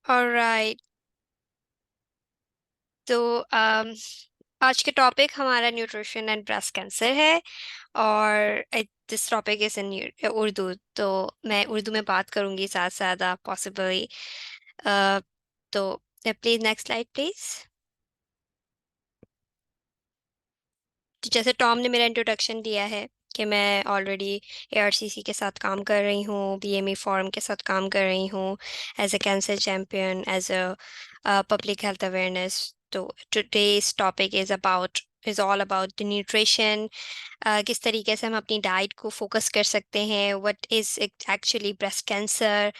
Alright. तो आज के टॉपिक हमारा न्यूट्रिशन एंड ब्रेस्ट कैंसर है। और this topic is in Urdu, तो मैं उर्दू में बात करूंगी साथ साथ पॉसिबली। तो प्लीज नेक्स्ट स्लाइड प्लीज। तो जैसे टॉम ने मेरा इंट्रोडक्शन दिया है कि मैं ऑलरेडी एआरसीसी के साथ काम कर रही हूँ, बीएमई फॉर्म के साथ काम कर रही हूँ, as a cancer champion, as a public health awareness. तो today's topic is all about the nutrition. किस तरीके से हम अपनी डाइट को फोकस कर सकते हैं, what is actually breast cancer,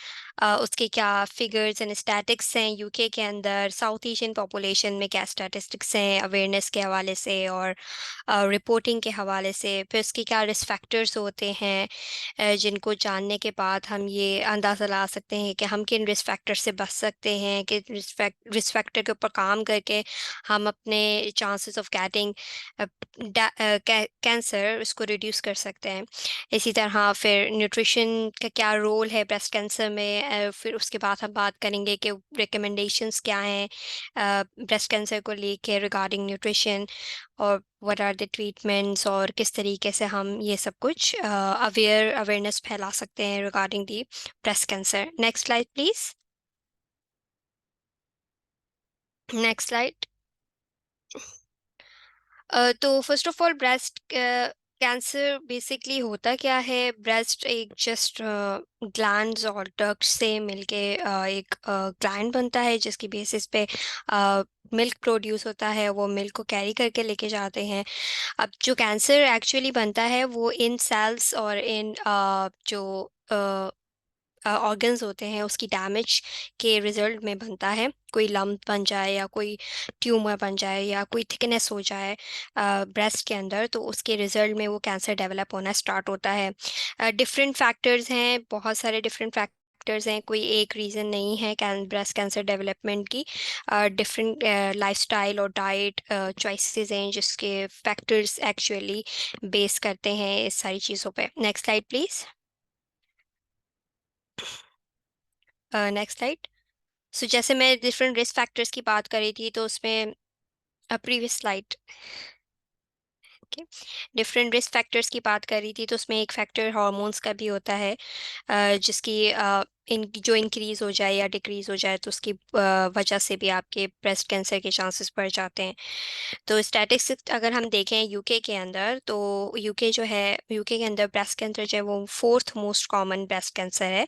उसके क्या फिगर्स एंड स्टैटिक्स हैं यूके के अंदर, साउथ एशियन पॉपुलेशन में क्या स्टैटिस्टिक्स हैं अवेयरनेस के हवाले से और रिपोर्टिंग के हवाले से, फिर उसके क्या रिस्क फैक्टर्स होते हैं जिनको जानने के बाद हम ये अंदाज़ा लगा सकते हैं कि हम किन रिस्क फैक्टर से बच सकते हैं, कि रिस्क फैक्टर के ऊपर काम करके हम अपने चांसेस ऑफ गेटिंग कैंसर उसको रिड्यूस कर सकते हैं। इसी तरह फिर न्यूट्रिशन का क्या रोल है ब्रेस्ट कैंसर में, फिर उसके बाद हम बात करेंगे कि रिकमेंडेशंस क्या हैं ब्रेस्ट कैंसर को लेके रिगार्डिंग न्यूट्रिशन, और व्हाट आर द ट्रीटमेंट्स, और किस तरीके से हम ये सब कुछ अवेयरनेस फैला सकते हैं regarding the breast cancer. Next slide please. Next slide. तो first of all breast cancer basically होता क्या है। ब्रेस्ट एक जस्ट ग्लैंड्स और डक्ट से मिलके एक ग्लैंड बनता है जिसकी बेसिस पे मिल्क प्रोड्यूस होता है, वो मिल्क को कैरी करके लेके जाते हैं। अब जो कैंसर एक्चुअली बनता है वो इन सेल्स और इन जो ऑर्गन्स होते हैं उसकी डैमेज के रिजल्ट में बनता है। कोई लम्प बन जाए या कोई ट्यूमर बन जाए या कोई थिकनेस हो जाए ब्रेस्ट के अंदर, तो उसके रिजल्ट में वो कैंसर डेवलप होना स्टार्ट होता है। डिफरेंट फैक्टर्स हैं, बहुत सारे डिफरेंट फैक्टर्स हैं, कोई एक रीज़न नहीं है ब्रेस्ट कैंसर डेवलपमेंट की। डिफरेंट लाइफस्टाइल और डाइट चॉइसेस हैं जिसके फैक्टर्स एक्चुअली बेस करते हैं इस सारी चीज़ों पे। Next slide please. Next slide. So जैसे मैं डिफरेंट रिस्क फैक्टर्स की बात कर रही थी, तो उसमें प्रीवियस स्लाइड के डिफरेंट रिस्क फैक्टर्स की बात कर रही थी, तो उसमें एक फैक्टर हार्मोन्स का भी होता है जिसकी इन जो इंक्रीज हो जाए या डिक्रीज हो जाए तो उसकी वजह से भी आपके ब्रेस्ट कैंसर के चांसेस बढ़ जाते हैं। तो स्टैटिस्टिक्स अगर हम देखें यूके के अंदर, तो यूके जो है, यूके के अंदर ब्रेस्ट कैंसर जो है वो fourth most common breast cancer है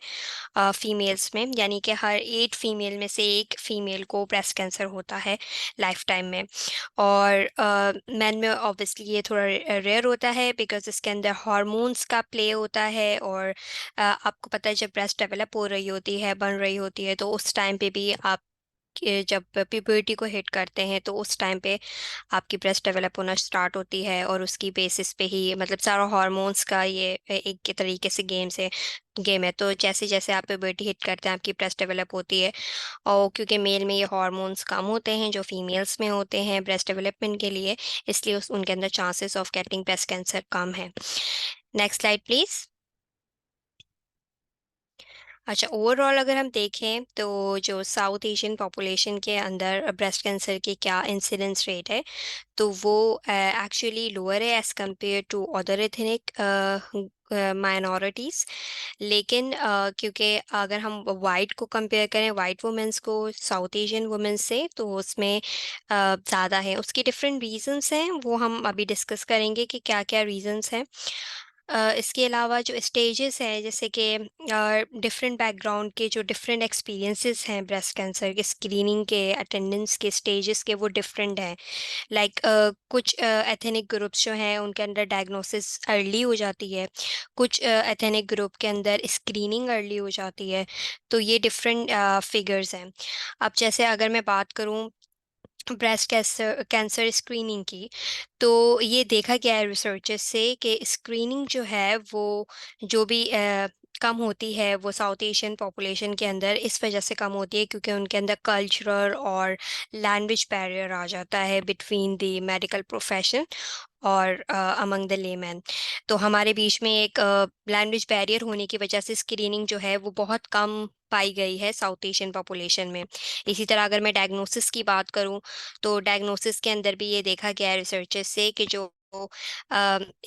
फीमेल्स में, यानी कि हर 8 फीमेल में से एक फीमेल को ब्रेस्ट कैंसर होता है लाइफ टाइम में। और मैन में ऑब्वियसली ये थोड़ा रेयर होता है बिकॉज इसके अंदर हार्मोन्स का प्ले होता है। और आपको पता है जब ब्रेस्ट डेवलप हो रही होती है, बन रही होती है, तो उस टाइम पे भी आप जब प्यूबर्टी को हिट करते हैं तो उस टाइम पे आपकी ब्रेस्ट डेवलप होना स्टार्ट होती है, और उसकी बेसिस पे ही मतलब सारा हार्मोन्स का ये एक के तरीके से गेम है। तो जैसे जैसे आप प्यूबर्टी हिट करते हैं आपकी ब्रेस्ट डेवलप होती है, और क्योंकि मेल में ये हार्मोन्स कम होते हैं जो फीमेल्स में होते हैं ब्रेस्ट डेवलपमेंट के लिए, इसलिए उनके अंदर chances of getting breast cancer कम है। Next slide please. अच्छा, ओवरऑल अगर हम देखें तो जो साउथ एशियन पॉपुलेशन के अंदर ब्रेस्ट कैंसर के क्या इंसिडेंस रेट है, तो वो एक्चुअली लोअर है as compare to other ethnic minorities. लेकिन क्योंकि अगर हम वाइट को कंपेयर करें, वाइट वुमेंस को साउथ एशियन वुमेंस से, तो उसमें ज़्यादा है। उसके डिफरेंट रीजंस हैं, वो हम अभी डिस्कस करेंगे कि क्या क्या रीजंस हैं। इसके अलावा जो स्टेजेस हैं, जैसे कि डिफरेंट बैकग्राउंड के जो डिफरेंट एक्सपीरियंसेस हैं ब्रेस्ट कैंसर के स्क्रीनिंग के अटेंडेंस के स्टेजेस के, वो डिफरेंट हैं। लाइक कुछ एथनिक ग्रुप्स जो हैं उनके अंदर डायग्नोसिस अर्ली हो जाती है, कुछ एथनिक ग्रुप के अंदर स्क्रीनिंग अर्ली हो जाती है। तो ये डिफरेंट फिगर्स हैं। अब जैसे अगर मैं बात करूँ ब्रेस्ट कैंसर कैंसर स्क्रीनिंग की, तो ये देखा गया है रिसर्चेस से कि स्क्रीनिंग जो है वो जो भी कम होती है वो साउथ एशियन पॉपुलेशन के अंदर इस वजह से कम होती है क्योंकि उनके अंदर कल्चरल और लैंग्वेज बैरियर आ जाता है बिटवीन द मेडिकल प्रोफेशन और अमंग द लेमैन। तो हमारे बीच में एक लैंग्वेज बैरियर होने की वजह से स्क्रीनिंग जो है वो बहुत कम पाई गई है साउथ एशियन पॉपुलेशन में। इसी तरह अगर मैं डायग्नोसिस की बात करूं, तो डायग्नोसिस के अंदर भी ये देखा गया है रिसर्चर्स से कि जो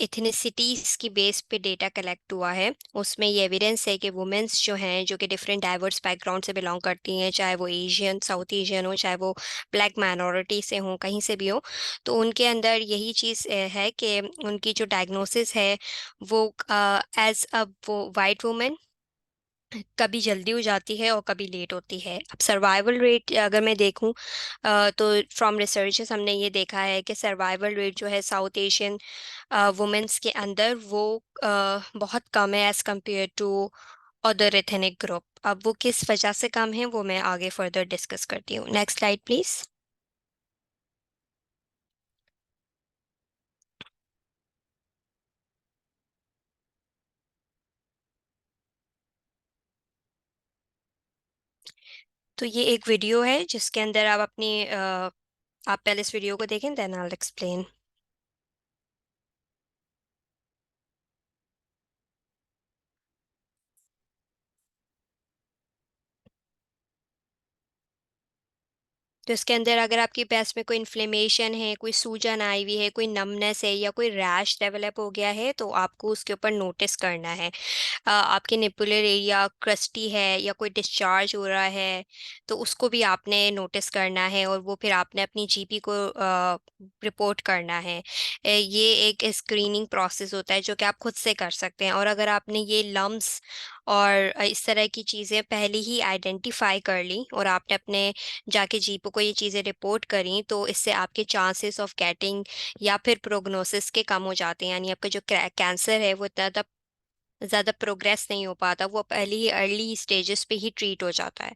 इथनिसिटीज की बेस पे डेटा कलेक्ट हुआ है, उसमें ये एविडेंस है कि वुमेन्स जो हैं, जो कि डिफरेंट डाइवर्स बैकग्राउंड से बिलोंग करती हैं, चाहे वो एशियन, साउथ एशियन हो, चाहे वो ब्लैक माइनॉरिटी से हो, कहीं से भी हो, तो उनके अंदर यही चीज़ है कि उनकी जो डायग्नोसिस है वो एज अ वो वाइट वुमेन कभी जल्दी हो जाती है और कभी लेट होती है। अब सर्वाइवल रेट अगर मैं देखूं, तो फ्रॉम रिसर्चेस हमने ये देखा है कि सर्वाइवल रेट जो है साउथ एशियन वुमेन्स के अंदर वो बहुत कम है as compare to other ethnic group. अब वो किस वजह से कम है वो मैं आगे फर्दर डिस्कस करती हूँ। Next slide please. तो ये एक वीडियो है जिसके अंदर आप अपनी आप पहले इस वीडियो को देखें, देन आई विल एक्सप्लेन। तो इसके अंदर अगर आपकी ब्रेस्ट में कोई इन्फ्लेमेशन है, कोई सूजन आई हुई है, कोई नमनेस है या कोई रैश डेवलप हो गया है, तो आपको उसके ऊपर नोटिस करना है। आपके निपुलर एरिया क्रस्टी है या कोई डिस्चार्ज हो रहा है, तो उसको भी आपने नोटिस करना है और वो फिर आपने अपनी जीपी को रिपोर्ट करना है। ये एक स्क्रीनिंग प्रोसेस होता है जो कि आप खुद से कर सकते हैं। और अगर आपने ये लम्स और इस तरह की चीज़ें पहले ही आइडेंटिफाई कर ली और आपने अपने जाके जीपो को ये चीज़ें रिपोर्ट करी, तो इससे आपके चांसेस ऑफ गेटिंग या फिर प्रोग्नोसिस के कम हो जाते हैं। यानी आपका जो कैंसर है वो इतना ज़्यादा प्रोग्रेस नहीं हो पाता, वो पहले ही अर्ली स्टेजेस पे ही ट्रीट हो जाता है।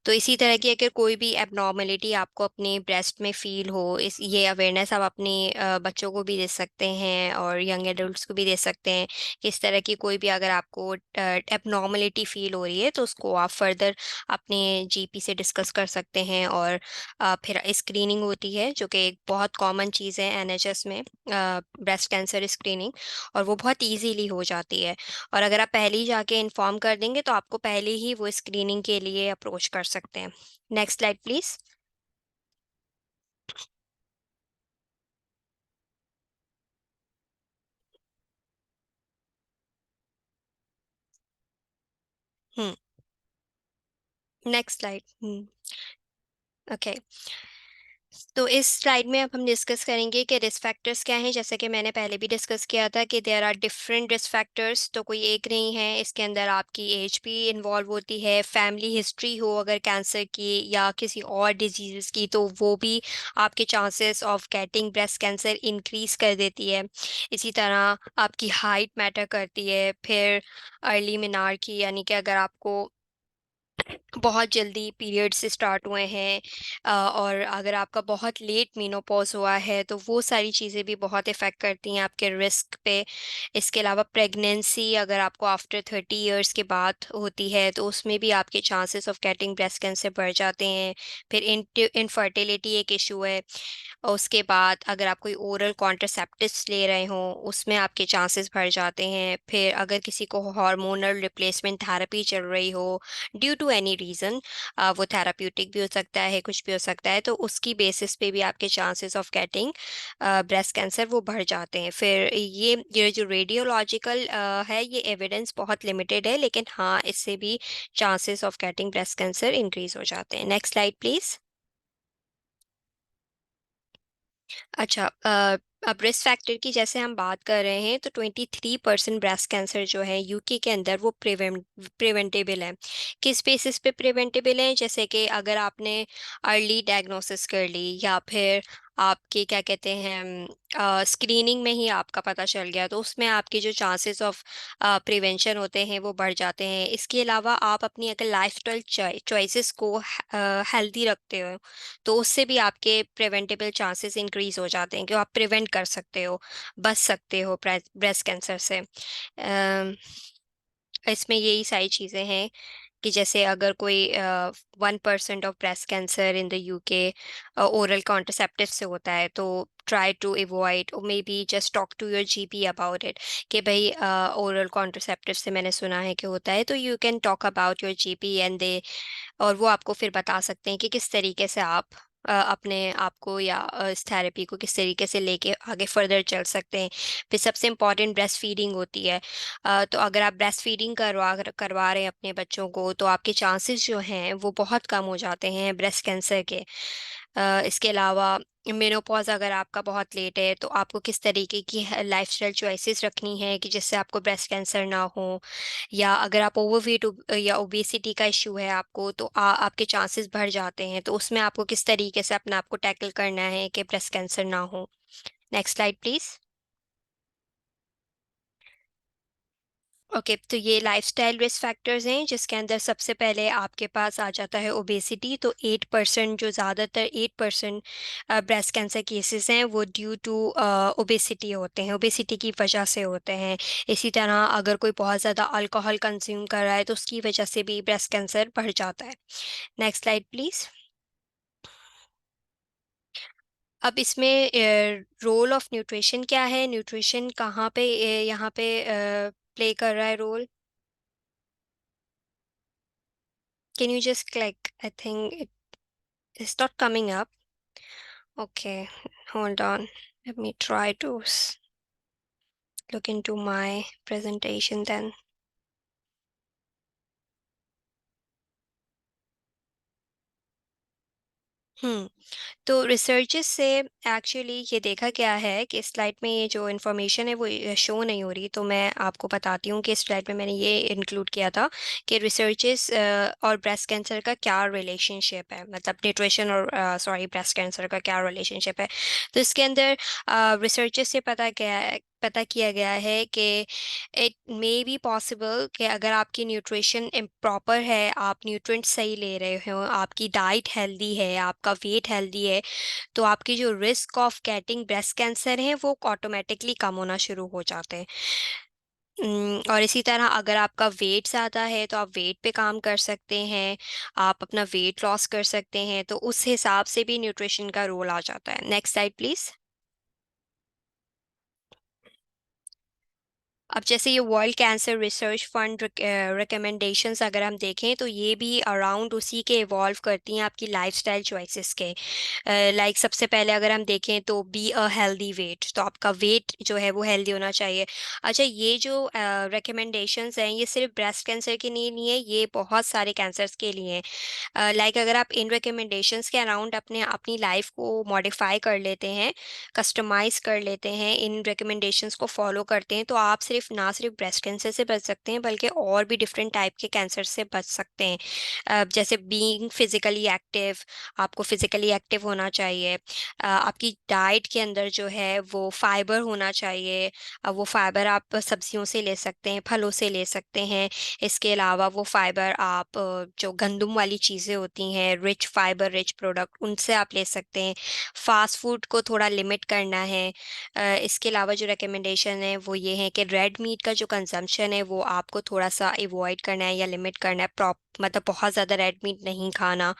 तो इसी तरह की अगर कोई भी एबनॉर्मलिटी आपको अपने ब्रेस्ट में फील हो, इस ये अवेयरनेस आप अपने बच्चों को भी दे सकते हैं और यंग एडल्ट्स को भी दे सकते हैं कि इस तरह की कोई भी अगर आपको एबनॉर्मलिटी फील हो रही है तो उसको आप फर्दर अपने जीपी से डिस्कस कर सकते हैं। और फिर स्क्रीनिंग होती है जो कि एक बहुत कॉमन चीज़ है एनएचएस में, ब्रेस्ट कैंसर स्क्रीनिंग, और वो बहुत इजीली हो जाती है। और अगर आप पहले ही जाके इन्फॉर्म कर देंगे तो आपको पहले ही वो स्क्रीनिंग के लिए अप्रोच कर सकते हैं। Next slide please. Hmm. Next slide. Okay. तो इस स्लाइड में अब हम डिस्कस करेंगे कि रिस्क फैक्टर्स क्या हैं। जैसे कि मैंने पहले भी डिस्कस किया था कि there are different risk factors, तो कोई एक नहीं है। इसके अंदर आपकी एज भी इन्वॉल्व होती है, फैमिली हिस्ट्री हो अगर कैंसर की या किसी और डिजीज़ की, तो वो भी आपके chances of getting breast cancer increase कर देती है। इसी तरह आपकी हाइट मैटर करती है। फिर अर्ली मेनार्की, यानी कि अगर आपको बहुत जल्दी पीरियड से स्टार्ट हुए हैं, और अगर आपका बहुत लेट मेनोपॉज हुआ है, तो वो सारी चीज़ें भी बहुत इफ़ेक्ट करती हैं आपके रिस्क पे। इसके अलावा प्रेगनेंसी अगर आपको आफ्टर 30 इयर्स के बाद होती है, तो उसमें भी आपके chances of getting breast cancer बढ़ जाते हैं। फिर इनफर्टिलिटी एक इशू है। और उसके बाद अगर आप कोई ओरल कॉन्ट्रासेप्टिव्स ले रहे हो, उसमें आपके चांसेस बढ़ जाते हैं। फिर अगर किसी को हार्मोनल रिप्लेसमेंट थेरेपी चल रही हो ड्यू टू एनी रीज़न, वो थेराप्यूटिक भी हो सकता है, कुछ भी हो सकता है, तो उसकी बेसिस पे भी आपके chances of getting breast cancer वो बढ़ जाते हैं। फिर ये जो रेडियोलॉजिकल है, ये एविडेंस बहुत लिमिटेड है, लेकिन हाँ, इससे भी chances of getting breast cancer increase हो जाते हैं। Next slide please. अच्छा, अब ब्रेस्ट फैक्टर की जैसे हम बात कर रहे हैं, तो 23% ब्रेस्ट कैंसर जो है यूके के अंदर वो प्रिवेंटेबल है। किस बेसिस पे प्रिवेंटेबल है? जैसे कि अगर आपने अर्ली डायग्नोसिस कर ली, या फिर आपके क्या कहते हैं स्क्रीनिंग में ही आपका पता चल गया, तो उसमें आपके जो चांसेस ऑफ प्रिवेंशन होते हैं वो बढ़ जाते हैं। इसके अलावा आप अपनी अगर लाइफस्टाइल चॉइसेस को हेल्दी रखते हो, तो उससे भी आपके प्रिवेंटेबल चांसेस इंक्रीज हो जाते हैं कि आप प्रिवेंट कर सकते हो, बच सकते हो ब्रेस्ट कैंसर से। इसमें यही सारी चीज़ें हैं। कि जैसे अगर कोई 1% of breast cancer in the UK oral contraceptive से होता है, तो ट्राई टू अवॉइड और maybe just talk to your GP about it, कि भाई ओरल कॉन्ट्रासेप्टिव से मैंने सुना है कि होता है, तो you can talk about your GP and they, और वो आपको फिर बता सकते हैं कि किस तरीके से आप अपने आप को या इस थेरेपी को किस तरीके से लेके आगे फर्दर चल सकते हैं। फिर सबसे इम्पॉर्टेंट ब्रेस्ट फीडिंग होती है। तो अगर आप ब्रेस्ट फीडिंग करवा रहे हैं अपने बच्चों को, तो आपके चांसेस जो हैं वो बहुत कम हो जाते हैं ब्रेस्ट कैंसर के। इसके अलावा मेनोपॉज अगर आपका बहुत लेट है, तो आपको किस तरीके की लाइफस्टाइल चॉइसेस रखनी है कि जिससे आपको ब्रेस्ट कैंसर ना हो, या अगर आप ओवरवेट या ओबेसिटी का इशू है आपको, तो आपके चांसेस बढ़ जाते हैं, तो उसमें आपको किस तरीके से अपने आप को टैकल करना है कि ब्रेस्ट कैंसर ना हो। Next slide please. ओके, तो ये लाइफस्टाइल रिस्क फैक्टर्स हैं, जिसके अंदर सबसे पहले आपके पास आ जाता है ओबेसिटी। तो 8%, जो ज़्यादातर 8% ब्रेस्ट कैंसर केसेस हैं वो ड्यू टू ओबेसिटी होते हैं, ओबेसिटी की वजह से होते हैं। इसी तरह अगर कोई बहुत ज़्यादा अल्कोहल कंज्यूम कर रहा है, तो उसकी वजह से भी ब्रेस्ट कैंसर बढ़ जाता है। Next slide please. अब इसमें रोल ऑफ न्यूट्रिशन क्या है, न्यूट्रिशन कहाँ पे यहाँ पे प्ले कर रहा है role? Can you just click, I think it is not coming up. Okay, hold on. Let me try to look into my presentation then. हम्म तो रिसर्चेस से एक्चुअली ये देखा गया है कि स्लाइड में ये जो इन्फॉर्मेशन है वो शो नहीं हो रही, तो मैं आपको बताती हूँ कि स्लाइड में मैंने ये इंक्लूड किया था कि रिसर्चेस और ब्रेस्ट कैंसर का क्या रिलेशनशिप है, मतलब न्यूट्रिशन और सॉरी ब्रेस्ट कैंसर का क्या रिलेशनशिप है। तो इसके अंदर रिसर्चेस से पता किया गया है कि इट मे बी पॉसिबल कि अगर आपकी न्यूट्रिशन प्रॉपर है, आप न्यूट्रिएंट सही ले रहे हो, आपकी डाइट हेल्दी है, आपका वेट हेल्दी है, तो आपकी जो risk of getting breast cancer है वो ऑटोमेटिकली कम होना शुरू हो जाते हैं। और इसी तरह अगर आपका वेट ज़्यादा है, तो आप वेट पे काम कर सकते हैं, आप अपना वेट लॉस कर सकते हैं, तो उस हिसाब से भी न्यूट्रिशन का रोल आ जाता है। Next slide please. अब जैसे ये world cancer research fund recommendations अगर हम देखें, तो ये भी अराउंड उसी के इवॉल्व करती हैं आपकी लाइफस्टाइल चॉइसेस के। लाइक सबसे पहले अगर हम देखें तो बी अ हेल्दी वेट, तो आपका वेट जो है वो हेल्दी होना चाहिए। अच्छा, ये जो रिकमेंडेशंस हैं ये सिर्फ ब्रेस्ट कैंसर के लिए नहीं है, ये बहुत सारे कैंसर्स के लिए हैं। लाइक अगर आप इन रिकमेंडेशंस के अराउंड अपने अपनी लाइफ को मॉडिफाई कर लेते हैं, कस्टमाइज कर लेते हैं, इन रिकमेंडेशंस को फॉलो करते हैं, तो आप सिर्फ ना सिर्फ ब्रेस्ट कैंसर से बच सकते हैं, बल्कि और भी डिफरेंट टाइप के कैंसर से बच सकते हैं। जैसे बीइंग फिजिकली एक्टिव, आपको फिजिकली एक्टिव होना चाहिए। आपकी डाइट के अंदर जो है वो फाइबर होना चाहिए। वो फाइबर आप सब्जियों से ले सकते हैं, फलों से ले सकते हैं। इसके अलावा वो फाइबर आप जो गंदम वाली चीज़ें होती हैं, रिच फाइबर रिच प्रोडक्ट, उनसे आप ले सकते हैं। फास्ट फूड को थोड़ा लिमिट करना है। इसके अलावा जो रिकमेंडेशन है वो ये है कि रेड मीट का जो कंजम्पशन है वो आपको थोड़ा सा अवॉइड करना है या लिमिट करना है, मतलब बहुत ज़्यादा रेड मीट नहीं खाना।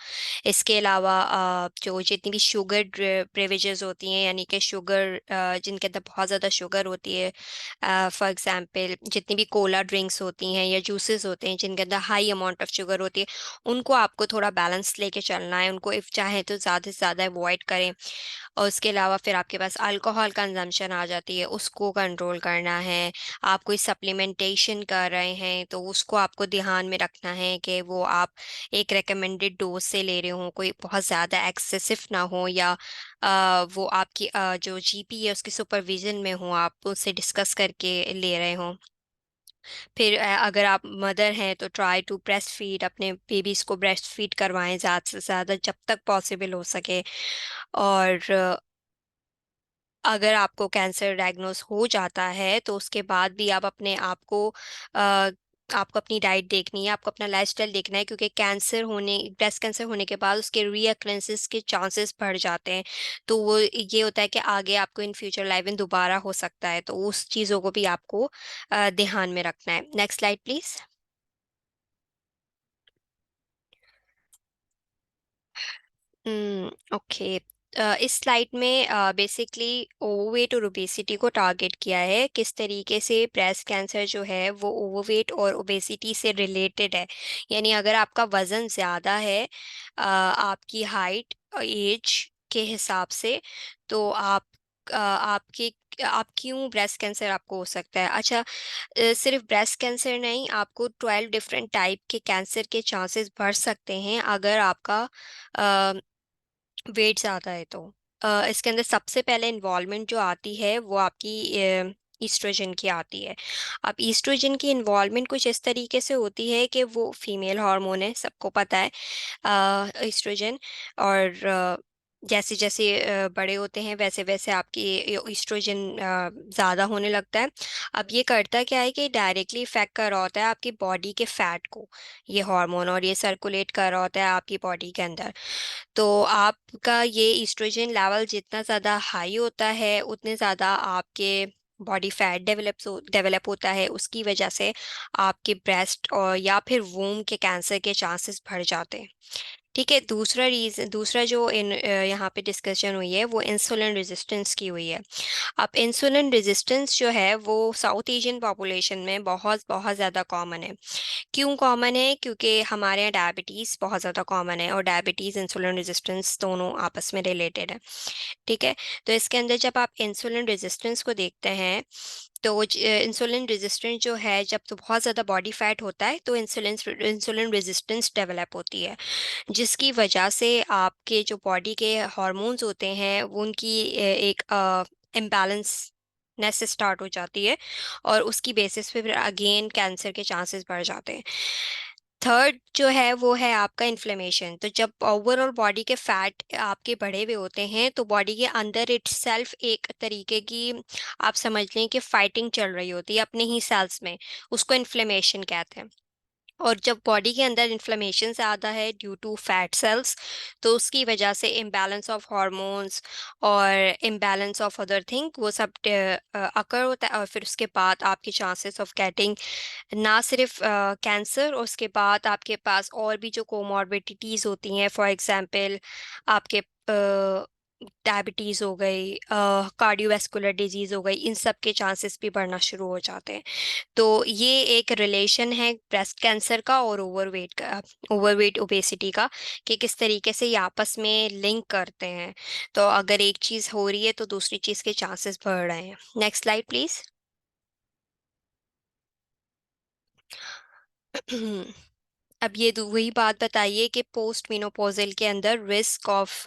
इसके अलावा जो जितनी भी शुगर ब्रेवेजेस होती हैं, यानी कि शुगर जिनके अंदर बहुत ज़्यादा शुगर होती है, फॉर एग्जांपल जितनी भी कोला ड्रिंक्स होती हैं या जूसेस होते हैं जिनके अंदर हाई अमाउंट ऑफ शुगर होती है, उनको आपको थोड़ा बैलेंस लेके चलना है, उनको इफ़ चाहे तो ज़्यादा से ज़्यादा अवॉइड करें। और उसके अलावा फिर आपके पास अल्कोहल कंजम्पशन आ जाती है, उसको कंट्रोल करना है। आप कोई सप्लीमेंटेशन कर रहे हैं, तो उसको आपको ध्यान में रखना है कि वो आप एक रिकमेंडेड डोज से ले रहे हो, कोई बहुत ज़्यादा एक्सेसिव ना हो, या वो आपकी जो जीपी है उसके सुपरविजन में हो, आप उससे डिस्कस करके ले रहे हो। फिर अगर आप मदर हैं तो ट्राई टू ब्रेस्ट फीड, अपने बेबीज़ को ब्रेस्ट फीड करवाएं ज़्यादा से ज़्यादा जब तक पॉसिबल हो सके। और अगर आपको कैंसर डायग्नोस हो जाता है, तो उसके बाद भी आप अपने आप को आपको अपनी डाइट देखनी है, आपको अपना लाइफस्टाइल देखना है, क्योंकि कैंसर होने ब्रेस्ट कैंसर होने के बाद उसके रीअक्रेंसेस के चांसेस बढ़ जाते हैं। तो वो ये होता है कि आगे आपको इन फ्यूचर लाइफ में दोबारा हो सकता है, तो उस चीज़ों को भी आपको ध्यान में रखना है। Next slide please. ओके। इस स्लाइड में बेसिकली ओवरवेट और ओबेसिटी को टारगेट किया है, किस तरीके से ब्रेस्ट कैंसर जो है वो ओवरवेट और ओबेसिटी से रिलेटेड है। यानी अगर आपका वज़न ज़्यादा है आपकी हाइट और एज के हिसाब से, तो आपके आप क्यों ब्रेस्ट कैंसर आपको हो सकता है। अच्छा, सिर्फ ब्रेस्ट कैंसर नहीं, आपको 12 डिफरेंट टाइप के कैंसर के चांसेस बढ़ सकते हैं अगर आपका वेट ज़्यादा है तो। इसके अंदर सबसे पहले इन्वॉल्वमेंट जो आती है वो आपकी ईस्ट्रोजन की आती है। अब ईस्ट्रोजन की इन्वॉल्वमेंट कुछ इस तरीके से होती है कि वो फीमेल हार्मोन है, सबको पता है ईस्ट्रोजन। और जैसे जैसे बड़े होते हैं वैसे वैसे आपकी ईस्ट्रोजन ज़्यादा होने लगता है। अब ये करता क्या है कि डायरेक्टली इफेक्ट कर रहा होता है आपकी बॉडी के फैट को, ये हार्मोन, और ये सर्कुलेट कर रहा होता है आपकी बॉडी के अंदर। तो आपका ये ईस्ट्रोजन लेवल जितना ज़्यादा हाई होता है उतने ज़्यादा आपके बॉडी फैट डेवलप होता है, उसकी वजह से आपके ब्रेस्ट और या फिर वूम के कैंसर के चांसेस बढ़ जाते हैं। ठीक है। दूसरा जो यहाँ पे डिस्कशन हुई है वो इंसुलिन रेजिस्टेंस की हुई है। अब इंसुलिन रेजिस्टेंस जो है वो साउथ एशियन पॉपुलेशन में बहुत बहुत ज़्यादा कॉमन है। क्यों कॉमन है? क्योंकि हमारे यहाँ डायबिटीज़ बहुत ज़्यादा कॉमन है, और डायबिटीज़ इंसुलिन रेजिस्टेंस दोनों आपस में रिलेटेड है। ठीक है। तो इसके अंदर जब आप इंसुलिन रेजिस्टेंस को देखते हैं, तो इंसुलिन रेजिस्टेंस जो है, जब तो बहुत ज़्यादा बॉडी फैट होता है तो इंसुलिन रेजिस्टेंस डेवलप होती है, जिसकी वजह से आपके जो बॉडी के हार्मोन्स होते हैं वो उनकी एक इम्बैलेंस नेस स्टार्ट हो जाती है, और उसकी बेसिस पे फिर अगेन कैंसर के चांसेस बढ़ जाते हैं। थर्ड जो है वो है आपका इन्फ्लेमेशन। तो जब ओवरऑल बॉडी के फैट आपके बढ़े हुए होते हैं तो बॉडी के अंदर इटसेल्फ एक तरीके की, आप समझ लें कि फाइटिंग चल रही होती है अपने ही सेल्स में, उसको इन्फ्लेमेशन कहते हैं। और जब बॉडी के अंदर इन्फ्लेमेशन ज़्यादा है ड्यू टू फैट सेल्स, तो उसकी वजह से इम्बैलेंस ऑफ हार्मोन्स और इम्बैलेंस ऑफ अदर थिंग वो सब अकर होता है, और फिर उसके बाद आपके चांसेस ऑफ गेटिंग ना सिर्फ कैंसर, उसके बाद आपके पास और भी जो कोमॉर्बिडिटीज़ होती हैं, फॉर एग्जांपल आपके डायबिटीज़ हो गई, कार्डियोवैस्कुलर डिजीज़ हो गई, इन सब के चांसेस भी बढ़ना शुरू हो जाते हैं। तो ये एक रिलेशन है ब्रेस्ट कैंसर का और ओवरवेट ओबेसिटी का, कि किस तरीके से ये आपस में लिंक करते हैं। तो अगर एक चीज़ हो रही है तो दूसरी चीज़ के चांसेस बढ़ रहे हैं। Next slide please. अब ये वही बात बताइए कि पोस्ट मेनोपॉजल के अंदर risk of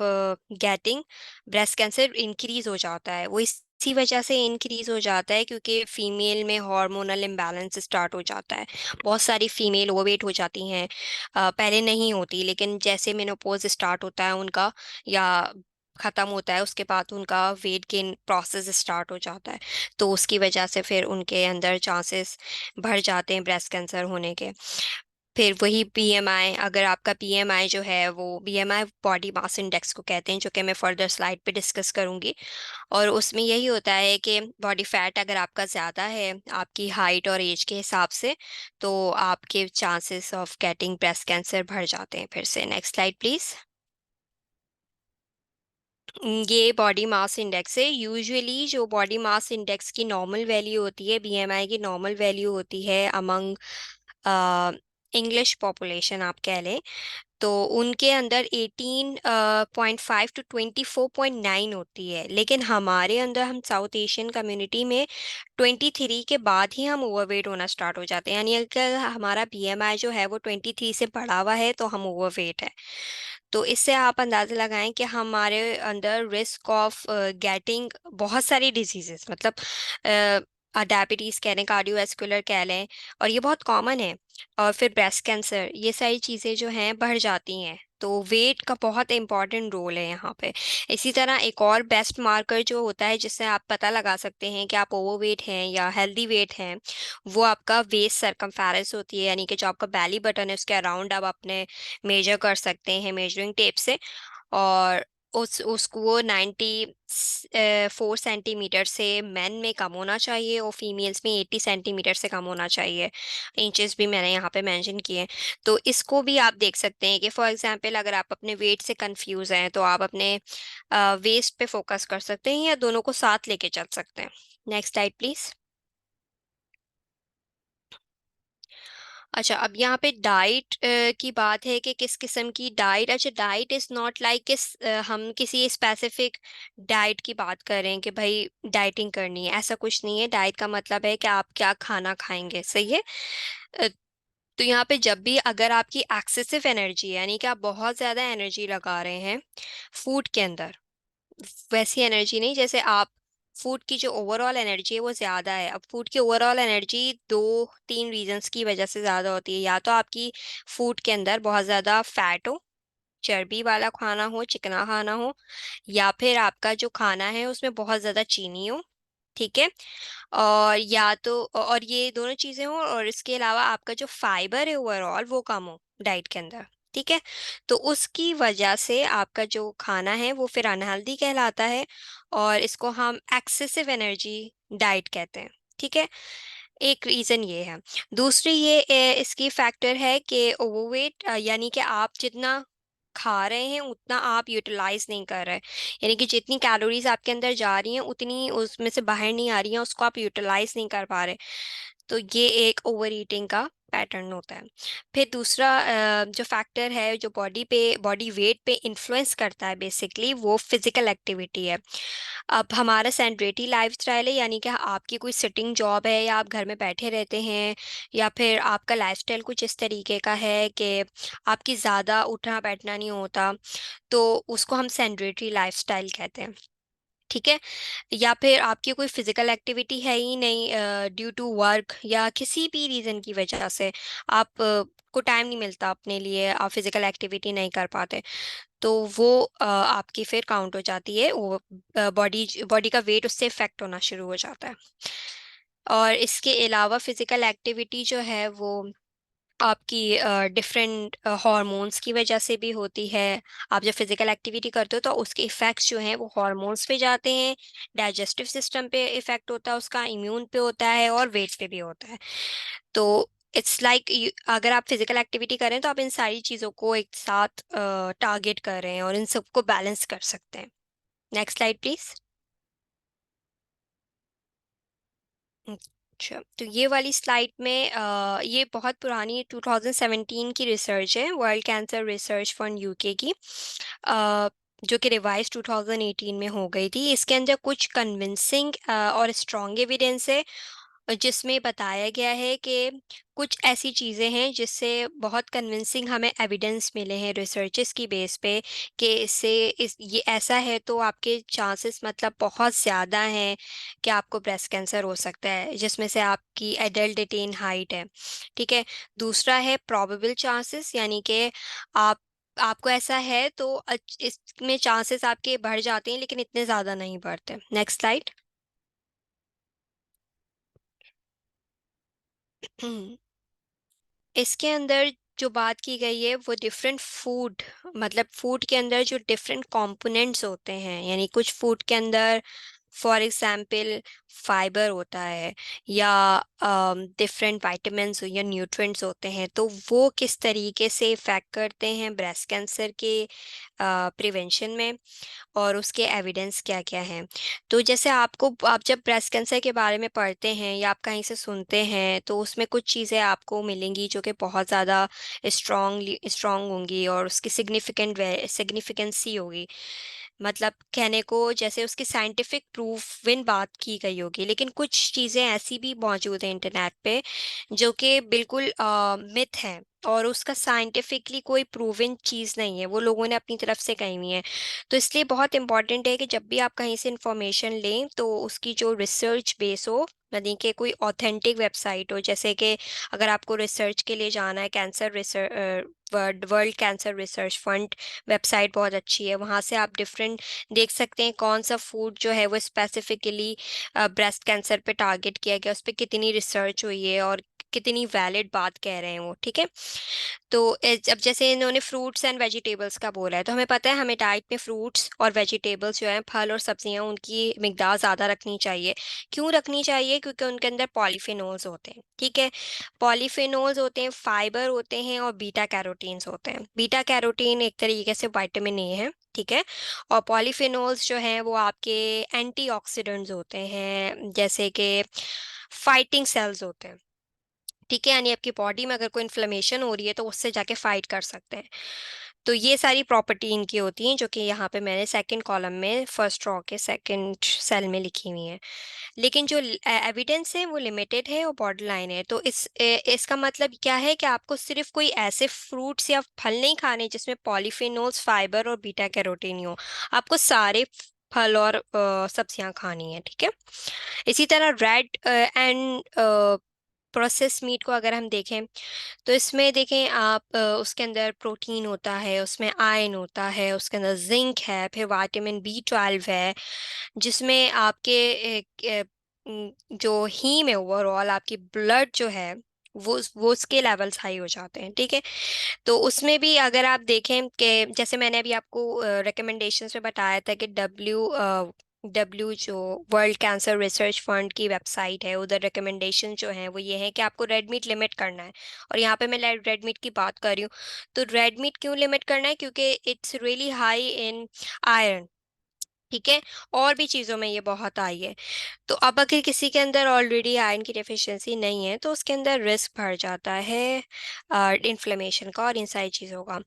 getting breast cancer increase हो जाता है। वो इसी वजह से इंक्रीज हो जाता है क्योंकि फीमेल में हार्मोनल इम्बैलेंस स्टार्ट हो जाता है। बहुत सारी फीमेल ओवरवेट हो जाती हैं, पहले नहीं होती, लेकिन जैसे मेनोपॉज स्टार्ट होता है उनका, या ख़त्म होता है, उसके बाद उनका वेट गेन प्रोसेस स्टार्ट हो जाता है। तो उसकी वजह से फिर उनके अंदर चांसेस बढ़ जाते हैं ब्रेस्ट कैंसर होने के। फिर वही बीएमआई, अगर आपका बीएमआई जो है वो बीएमआई बॉडी मास इंडेक्स को कहते हैं, जो कि मैं फर्दर स्लाइड पे डिस्कस करूंगी। और उसमें यही होता है कि बॉडी फैट अगर आपका ज़्यादा है आपकी हाइट और एज के हिसाब से, तो आपके chances of getting breast cancer बढ़ जाते हैं फिर से। Next slide please. ये बॉडी मास इंडेक्स है। यूजुअली जो बॉडी मास इंडेक्स की नॉर्मल वैल्यू होती है, बीएमआई की नॉर्मल वैल्यू होती है अमंग इंग्लिश पॉपुलेशन आप कह लें, तो उनके अंदर 18.5 टू 24.9 होती है। लेकिन हमारे अंदर, हम साउथ एशियन कम्युनिटी में 23 के बाद ही हम ओवरवेट होना स्टार्ट हो जाते हैं। यानी अगर हमारा बीएमआई जो है वो 23 से बढ़ा हुआ है तो हम ओवरवेट है। तो इससे आप अंदाज़ा लगाएं कि हमारे अंदर रिस्क ऑफ गेटिंग बहुत सारी डिजीजेस, मतलब डायबिटीज़ कह लें, कार्डियोवैस्कुलर कह लें, और ये बहुत कॉमन है। और फिर ब्रेस्ट कैंसर, ये सारी चीज़ें जो हैं बढ़ जाती हैं। तो वेट का बहुत इंपॉर्टेंट रोल है यहाँ पे। इसी तरह एक और बेस्ट मार्कर जो होता है जिससे आप पता लगा सकते हैं कि आप ओवरवेट हैं या हेल्दी वेट हैं, वो आपका वेस्ट सरकमफेरेंस होती है। यानी कि जो आपका बैली बटन है उसके अराउंड आप अपने मेजर कर सकते हैं मेजरिंग टेप से। और उस उसको वो 94 सेंटीमीटर से मेन में कम होना चाहिए और फीमेल्स में 80 सेंटीमीटर से कम होना चाहिए। इंचेस भी मैंने यहाँ पे मेंशन किए हैं। तो इसको भी आप देख सकते हैं कि फॉर एग्जांपल अगर आप अपने वेट से कंफ्यूज हैं तो आप अपने वेस्ट पे फोकस कर सकते हैं या दोनों को साथ लेके चल सकते हैं। Next slide please. अच्छा, अब यहाँ पे डाइट की बात है कि किस किस्म की डाइट। अच्छा, डाइट इज नॉट लाइक हम किसी स्पेसिफिक डाइट की बात करें कि भाई डाइटिंग करनी है, ऐसा कुछ नहीं है। डाइट का मतलब है कि आप क्या खाना खाएंगे, सही है। अ, तो यहाँ पे जब भी अगर आपकी एक्सेसिव एनर्जी है, यानी कि आप बहुत ज़्यादा एनर्जी लगा रहे हैं फूड के अंदर, वैसी एनर्जी नहीं जैसे आप, फूड की जो ओवरऑल एनर्जी है वो ज़्यादा है। अब फूड की ओवरऑल एनर्जी दो तीन रीजंस की वजह से ज़्यादा होती है। या तो आपकी फूड के अंदर बहुत ज़्यादा फैट हो, चर्बी वाला खाना हो, चिकना खाना हो, या फिर आपका जो खाना है उसमें बहुत ज़्यादा चीनी हो, ठीक है। और या तो और ये दोनों चीज़ें हो, और इसके अलावा आपका जो फाइबर है ओवरऑल वो कम हो डाइट के अंदर, ठीक है। तो उसकी वजह से आपका जो खाना है वो फिर अनहेल्दी कहलाता है, और इसको हम एक्सेसिव एनर्जी डाइट कहते हैं, ठीक है। एक रीज़न ये है। दूसरी ये इसकी फैक्टर है कि ओवरवेट, यानी कि आप जितना खा रहे हैं उतना आप यूटिलाइज नहीं कर रहे, यानी कि जितनी कैलोरीज आपके अंदर जा रही हैं उतनी उसमें से बाहर नहीं आ रही हैं, उसको आप यूटिलाइज नहीं कर पा रहे। तो ये एक ओवर ईटिंग का पैटर्न होता है। फिर दूसरा जो फैक्टर है जो बॉडी वेट पे इन्फ्लुएंस करता है बेसिकली, वो फिजिकल एक्टिविटी है। अब हमारा सेडेंटरी लाइफस्टाइल है, यानी कि आपकी कोई सिटिंग जॉब है या आप घर में बैठे रहते हैं, या फिर आपका लाइफस्टाइल कुछ इस तरीके का है कि आपकी ज़्यादा उठना बैठना नहीं होता, तो उसको हम सेडेंटरी लाइफस्टाइल कहते हैं, ठीक है। या फिर आपकी कोई फिजिकल एक्टिविटी है ही नहीं ड्यू टू वर्क या किसी भी रीज़न की वजह से, आप को टाइम नहीं मिलता अपने लिए, आप फिजिकल एक्टिविटी नहीं कर पाते, तो वो आपकी फिर काउंट हो जाती है, वो बॉडी बॉडी का वेट उससे इफेक्ट होना शुरू हो जाता है। और इसके अलावा फिजिकल एक्टिविटी जो है वो आपकी डिफरेंट हार्मोन्स की वजह से भी होती है। आप जब फिजिकल एक्टिविटी करते हो तो उसके इफ़ेक्ट्स जो हैं वो हार्मोन्स पे जाते हैं, डाइजेस्टिव सिस्टम पे इफ़ेक्ट होता है उसका, इम्यून पे होता है और वेट पे भी होता है। तो इट्स लाइक अगर आप फिजिकल एक्टिविटी करें तो आप इन सारी चीज़ों को एक साथ टारगेट कर रहे हैं और इन सबको बैलेंस कर सकते हैं। Next slide please. अच्छा, तो ये वाली स्लाइड में ये बहुत पुरानी 2017 की रिसर्च है, world cancer research fund UK की, जो कि रिवाइज 2018 में हो गई थी। इसके अंदर कुछ कन्विंसिंग और स्ट्रॉन्ग एविडेंस है, जिसमें बताया गया है कि कुछ ऐसी चीज़ें हैं जिससे बहुत कन्विंसिंग हमें एविडेंस मिले हैं रिसर्चेस की बेस पे, कि इससे ये ऐसा है तो आपके चांसेस मतलब बहुत ज़्यादा हैं कि आपको ब्रेस्ट कैंसर हो सकता है, जिसमें से आपकी एडल्ट एटीन हाइट है, ठीक है। दूसरा है प्रोबेबल चांसेस, यानी कि आप आपको ऐसा है तो इसमें चांसेस आपके बढ़ जाते हैं लेकिन इतने ज़्यादा नहीं बढ़ते। Next slide. इसके अंदर जो बात की गई है वो डिफरेंट फूड, मतलब फूड के अंदर जो डिफरेंट कंपोनेंट्स होते हैं, यानी कुछ फूड के अंदर फॉर एग्जाम्पल फाइबर होता है या डिफरेंट विटामिन्स या न्यूट्रिएंट्स होते हैं, तो वो किस तरीके से इफेक्ट करते हैं ब्रेस्ट कैंसर के प्रिवेंशन में, और उसके एविडेंस क्या क्या हैं। तो जैसे आप जब ब्रेस्ट कैंसर के बारे में पढ़ते हैं या आप कहीं से सुनते हैं तो उसमें कुछ चीज़ें आपको मिलेंगी जो कि बहुत ज़्यादा स्ट्रॉन्ग होंगी और उसकी सिग्निफिकेंसी होगी, मतलब कहने को जैसे उसकी साइंटिफिक प्रूफ बात की गई होगी। लेकिन कुछ चीज़ें ऐसी भी मौजूद हैं इंटरनेट पे जो कि बिल्कुल मिथ है और उसका साइंटिफिकली कोई प्रूवन चीज़ नहीं है, वो लोगों ने अपनी तरफ से कही हुई है। तो इसलिए बहुत इंपॉर्टेंट है कि जब भी आप कहीं से इंफॉर्मेशन लें तो उसकी जो रिसर्च बेस हो, यानी कि कोई ऑथेंटिक वेबसाइट हो। जैसे कि अगर आपको रिसर्च के लिए जाना है, cancer research world cancer research fund website बहुत अच्छी है, वहाँ से आप डिफरेंट देख सकते हैं कौन सा फूड जो है वो स्पेसिफिकली ब्रेस्ट कैंसर पे टारगेट किया गया, उस पर कितनी रिसर्च हुई है और कितनी वैलिड बात कह रहे हैं वो, ठीक है। तो अब जैसे इन्होंने फ्रूट्स एंड वेजिटेबल्स का बोला है, तो हमें पता है हमें डाइट में फ्रूट्स और वेजिटेबल्स जो है, फल और सब्जियां, उनकी मिकदार ज़्यादा रखनी चाहिए। क्यों रखनी चाहिए? क्योंकि उनके अंदर पॉलीफेनोल्स होते हैं, ठीक है। पॉलीफेनोल्स होते हैं, फाइबर होते हैं और बीटा कैरोटीन्स होते हैं। बीटा कैरोटीन एक तरीके से विटामिन ए है, ठीक है। और पॉलीफेनोल्स जो हैं वो आपके एंटीऑक्सीडेंट्स होते हैं, जैसे कि फाइटिंग सेल्स होते हैं, ठीक है। यानी आपकी बॉडी में अगर कोई इन्फ्लेमेशन हो रही है तो उससे जाके फाइट कर सकते हैं। तो ये सारी प्रॉपर्टी इनकी होती हैं, जो कि यहाँ पे मैंने सेकंड कॉलम में फर्स्ट रो के सेकंड सेल में लिखी हुई हैं। लेकिन जो एविडेंस है वो लिमिटेड है और बॉर्डर लाइन है। तो इसका मतलब क्या है कि आपको सिर्फ कोई ऐसे फ्रूट्स या फल नहीं खाने जिसमें पॉलीफेनोल्स, फाइबर और बीटा कैरोटीन हो। आपको सारे फल और सब्जियां खानी है, ठीक है। इसी तरह रेड एंड प्रोसेस मीट को अगर हम देखें, तो इसमें देखें आप, उसके अंदर प्रोटीन होता है, उसमें आयरन होता है, उसके अंदर जिंक है, फिर विटामिन B12 है, जिसमें आपके जो हीम है, ओवरऑल आपकी ब्लड जो है वो उसके लेवल्स हाई हो जाते हैं, ठीक है। तो उसमें भी अगर आप देखें कि जैसे मैंने अभी आपको रिकमेंडेशंस में बताया था कि डब्ल्यू जो वर्ल्ड कैंसर रिसर्च फंड की वेबसाइट है, उधर रिकमेंडेशन जो हैं वो ये है कि आपको रेड मीट लिमिट करना है। और यहाँ पे मैं रेड मीट की बात कर रही हूँ। तो रेड मीट क्यों लिमिट करना है? क्योंकि it's really high in iron, ठीक है। और भी चीज़ों में ये बहुत हाई है। तो अब अगर किसी के अंदर ऑलरेडी आयरन की डेफिशिएंसी नहीं है तो उसके अंदर रिस्क बढ़ जाता है इन्फ्लेमेशन का और इन सारी चीज़ों का।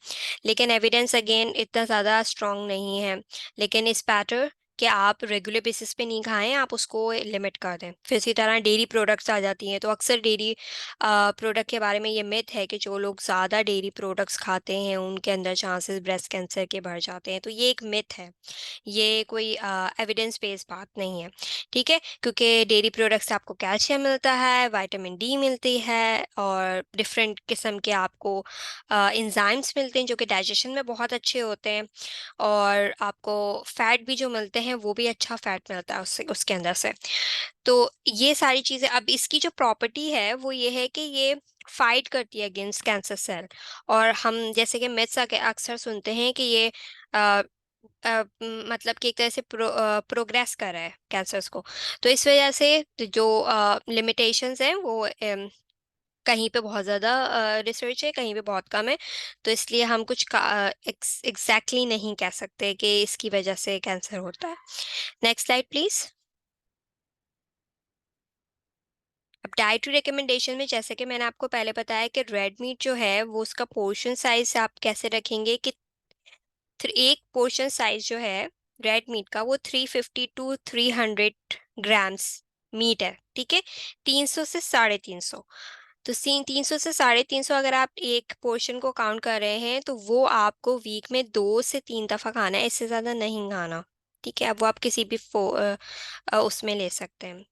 लेकिन एविडेंस अगेन इतना ज़्यादा स्ट्रॉन्ग नहीं है। लेकिन इस बेटर कि आप रेगुलर बेसिस पे नहीं खाएं, आप उसको लिमिट कर दें। फिर इसी तरह डेयरी प्रोडक्ट्स आ जाती हैं, तो अक्सर डेयरी प्रोडक्ट के बारे में ये मिथ है कि जो लोग ज़्यादा डेयरी प्रोडक्ट्स खाते हैं उनके अंदर चांसेस ब्रेस्ट कैंसर के बढ़ जाते हैं। तो ये एक मिथ है, ये कोई एविडेंस बेस्ड बात नहीं है, ठीक है। क्योंकि डेयरी प्रोडक्ट्स से आपको कैल्शियम मिलता है, विटामिन D मिलती है, और डिफरेंट किस्म के आपको इंजाइम्स मिलते हैं जो कि डाइजेशन में बहुत अच्छे होते हैं। और आपको फैट भी जो मिलते हैं वो भी अच्छा फैट मिलता है उससे, उसके अंदर से। तो ये सारी चीज़ें, अब इसकी जो प्रॉपर्टी है वो ये है कि ये फाइट करती है अगेंस्ट कैंसर सेल। और हम जैसे कि मिथ्स अक्सर सुनते हैं कि ये मतलब कि एक तरह से प्रोग्रेस कर रहा है कैंसर्स को। तो इस वजह से जो लिमिटेशंस हैं वो कहीं पे बहुत ज़्यादा रिसर्च है, कहीं पे बहुत कम है। तो इसलिए हम कुछ एग्जैक्टली नहीं कह सकते कि इसकी वजह से कैंसर होता है। Next slide please. अब डाइटरी रिकमेंडेशन में जैसे कि मैंने आपको पहले बताया कि रेड मीट जो है वो उसका पोर्शन साइज आप कैसे रखेंगे कि एक पोर्शन साइज जो है रेड मीट का वो 350 to 300 ग्राम्स मीट है, ठीक है। 300 से 350। तो 300 से 350 अगर आप एक पोर्शन को काउंट कर रहे हैं तो वो आपको वीक में 2 से 3 दफ़ा खाना है, इससे ज़्यादा नहीं खाना, ठीक है। अब वो आप किसी भी उसमें ले सकते हैं।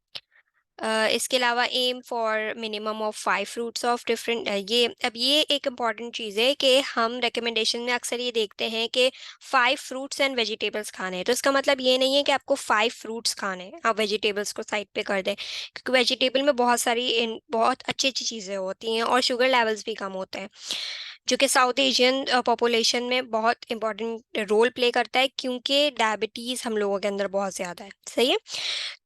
इसके अलावा aim for minimum of 5 fruits of different, ये अब ये एक इम्पॉर्टेंट चीज़ है कि हम रिकमेंडेशन में अक्सर ये देखते हैं कि 5 फ्रूट्स एंड वेजिटेबल्स खाने हैं। तो इसका मतलब ये नहीं है कि आपको 5 फ्रूट्स खाने हैं, आप वेजिटेबल्स को साइड पे कर दें, क्योंकि वेजिटेबल में बहुत सारी बहुत अच्छी अच्छी चीज़ें होती हैं और शुगर लेवल्स भी कम होते हैं, जो कि साउथ एशियन पॉपुलेशन में बहुत इंपॉर्टेंट रोल प्ले करता है, क्योंकि डायबिटीज़ हम लोगों के अंदर बहुत ज़्यादा है, सही है।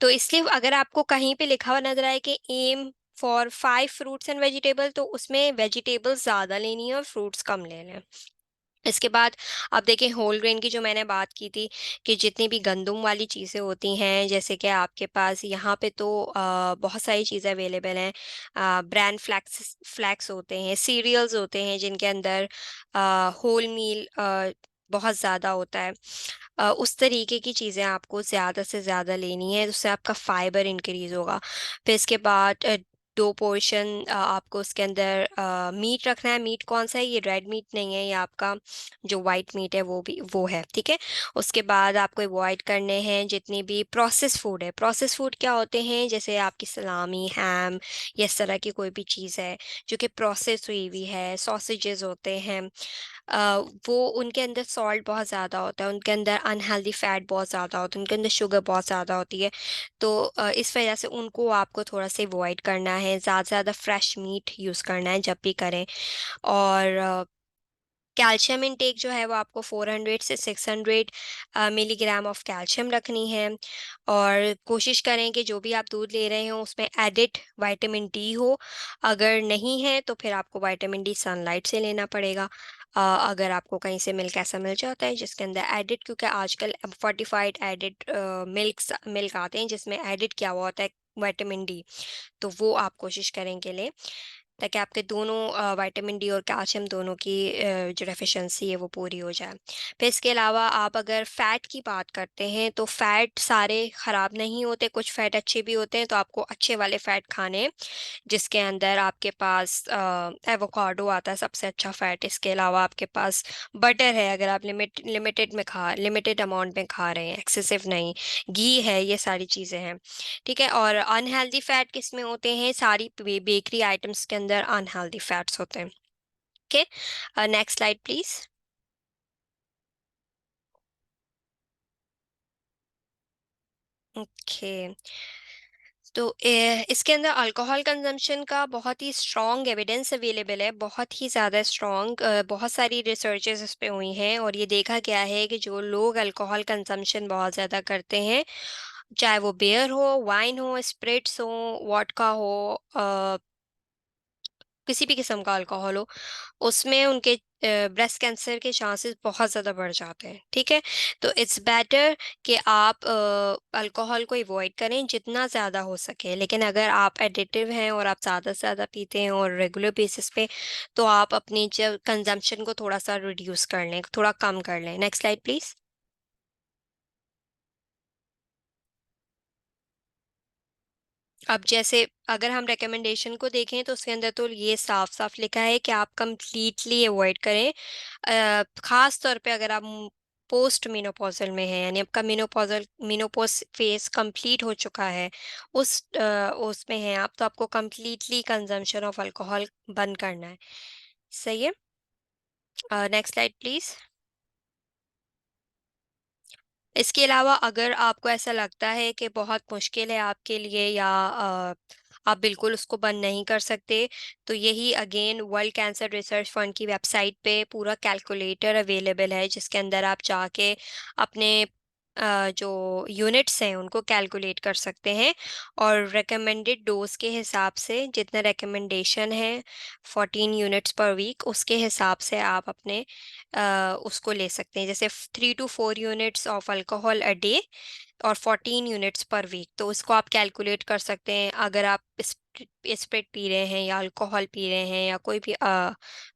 तो इसलिए अगर आपको कहीं पे लिखा हुआ नजर आए कि aim for 5 fruits and vegetable, तो उसमें वेजिटेबल्स ज़्यादा लेनी है और फ्रूट्स कम लेने हैं। इसके बाद आप देखें होल ग्रेन की जो मैंने बात की थी, कि जितनी भी गंदम वाली चीज़ें होती हैं, जैसे कि आपके पास यहाँ पे तो बहुत सारी चीज़ें अवेलेबल हैं। ब्रांड फ्लैक्स फ्लैक्स होते हैं, सीरियल्स होते हैं जिनके अंदर होल मील बहुत ज़्यादा होता है। उस तरीके की चीज़ें आपको ज़्यादा से ज़्यादा लेनी है, उससे आपका फाइबर इंक्रीज़ होगा। फिर इसके बाद 2 पोर्शन आपको उसके अंदर मीट रखना है। मीट कौन सा है? ये रेड मीट नहीं है, ये आपका जो वाइट मीट है वो भी वो है, ठीक है। उसके बाद आपको अवॉइड करने हैं जितनी भी प्रोसेस फूड है। प्रोसेस फूड क्या होते हैं? जैसे आपकी सलामी, हैम, या इस तरह की कोई भी चीज़ है जो कि प्रोसेस हुई हुई है, सॉसेजेस होते हैं, वो उनके अंदर सॉल्ट बहुत ज़्यादा होता है, उनके अंदर अनहेल्दी फैट बहुत ज़्यादा होता है, उनके अंदर शुगर बहुत ज़्यादा होती है। तो इस वजह से उनको आपको थोड़ा सा अवॉइड करना है, ज़्यादा से ज़्यादा फ्रेश मीट यूज़ करना है जब भी करें। और कैल्शियम इनटेक जो है वो आपको 400 से 600 मिलीग्राम ऑफ कैल्शियम रखनी है। और कोशिश करें कि जो भी आप दूध ले रहे हो उसमें एडिड विटामिन डी हो। अगर नहीं है तो फिर आपको विटामिन डी सनलाइट से लेना पड़ेगा। अगर आपको कहीं से मिल्क ऐसा मिल जाता है जिसके अंदर एडिड, क्योंकि आजकल फोर्टिफाइड एडिड मिल्क आते हैं जिसमें एडिड किया हुआ होता है विटामिन डी, तो वो आप कोशिश करेंगे लें, ताकि आपके दोनों विटामिन डी और कैल्शियम दोनों की जो डेफिशिएंसी है वो पूरी हो जाए। फिर इसके अलावा आप अगर फ़ैट की बात करते हैं तो फ़ैट सारे ख़राब नहीं होते, कुछ फ़ैट अच्छे भी होते हैं, तो आपको अच्छे वाले फ़ैट खाने हैं, जिसके अंदर आपके पास एवोकाडो आता है सबसे अच्छा फ़ैट। इसके अलावा आपके पास बटर है, अगर आप लिमिटेड अमाउंट में खा रहे हैं, एक्सेसिव नहीं। घी है, ये सारी चीज़ें हैं। ठीक है। और अनहेल्दी फैट किस में होते हैं? सारी बेकरी आइटम्स के अंदर अनहेल्दी फैट्स होते हैं। Okay, next slide please. Okay, तो इसके अंदर अल्कोहल कंजम्पशन का बहुत ही स्ट्रॉन्ग एविडेंस अवेलेबल है, बहुत ही ज़्यादा स्ट्रॉन्ग। बहुत सारी रिसर्चेस इस पे हुई हैं और ये देखा गया है कि जो लोग अल्कोहल कंजम्पशन बहुत ज़्यादा करते हैं, चाहे वो बियर हो, वाइन हो, स्पिरिट्स हो, वोडका हो, किसी भी किस्म का अल्कोहल हो, उसमें उनके ब्रेस्ट कैंसर के चांसेस बहुत ज़्यादा बढ़ जाते हैं। ठीक है। तो इट्स बेटर कि आप अल्कोहल को अवॉइड करें जितना ज़्यादा हो सके, लेकिन अगर आप एडिक्टिव हैं और आप ज़्यादा से ज़्यादा पीते हैं और रेगुलर बेसिस पे, तो आप अपनी जो कंजम्पशन को थोड़ा सा रिड्यूस कर लें, थोड़ा कम कर लें। Next slide please. अब जैसे अगर हम रिकमेंडेशन को देखें तो उसके अंदर तो ये साफ साफ लिखा है कि आप कंप्लीटली अवॉइड करें। खास तौर पे अगर आप पोस्ट मेनोपॉजल में है, यानी आपका मेनोपॉज फेज कंप्लीट हो चुका है, उसमें है आप, तो आपको कंप्लीटली कंजम्पशन ऑफ अल्कोहल बंद करना है। सही है। Next slide please. इसके अलावा अगर आपको ऐसा लगता है कि बहुत मुश्किल है आपके लिए, या आप बिल्कुल उसको बंद नहीं कर सकते, तो यही again world cancer research fund की वेबसाइट पे पूरा कैलकुलेटर अवेलेबल है, जिसके अंदर आप जाके अपने जो यूनिट्स हैं उनको कैलकुलेट कर सकते हैं, और रिकमेंडेड डोज के हिसाब से जितना रिकमेंडेशन है 14 यूनिट्स पर वीक, उसके हिसाब से आप अपने उसको ले सकते हैं, जैसे 3 to 4 units of alcohol a day और 14 यूनिट्स पर वीक। तो उसको आप कैलकुलेट कर सकते हैं। अगर आप स्प्रिट पी रहे हैं या अल्कोहल पी रहे हैं या कोई भी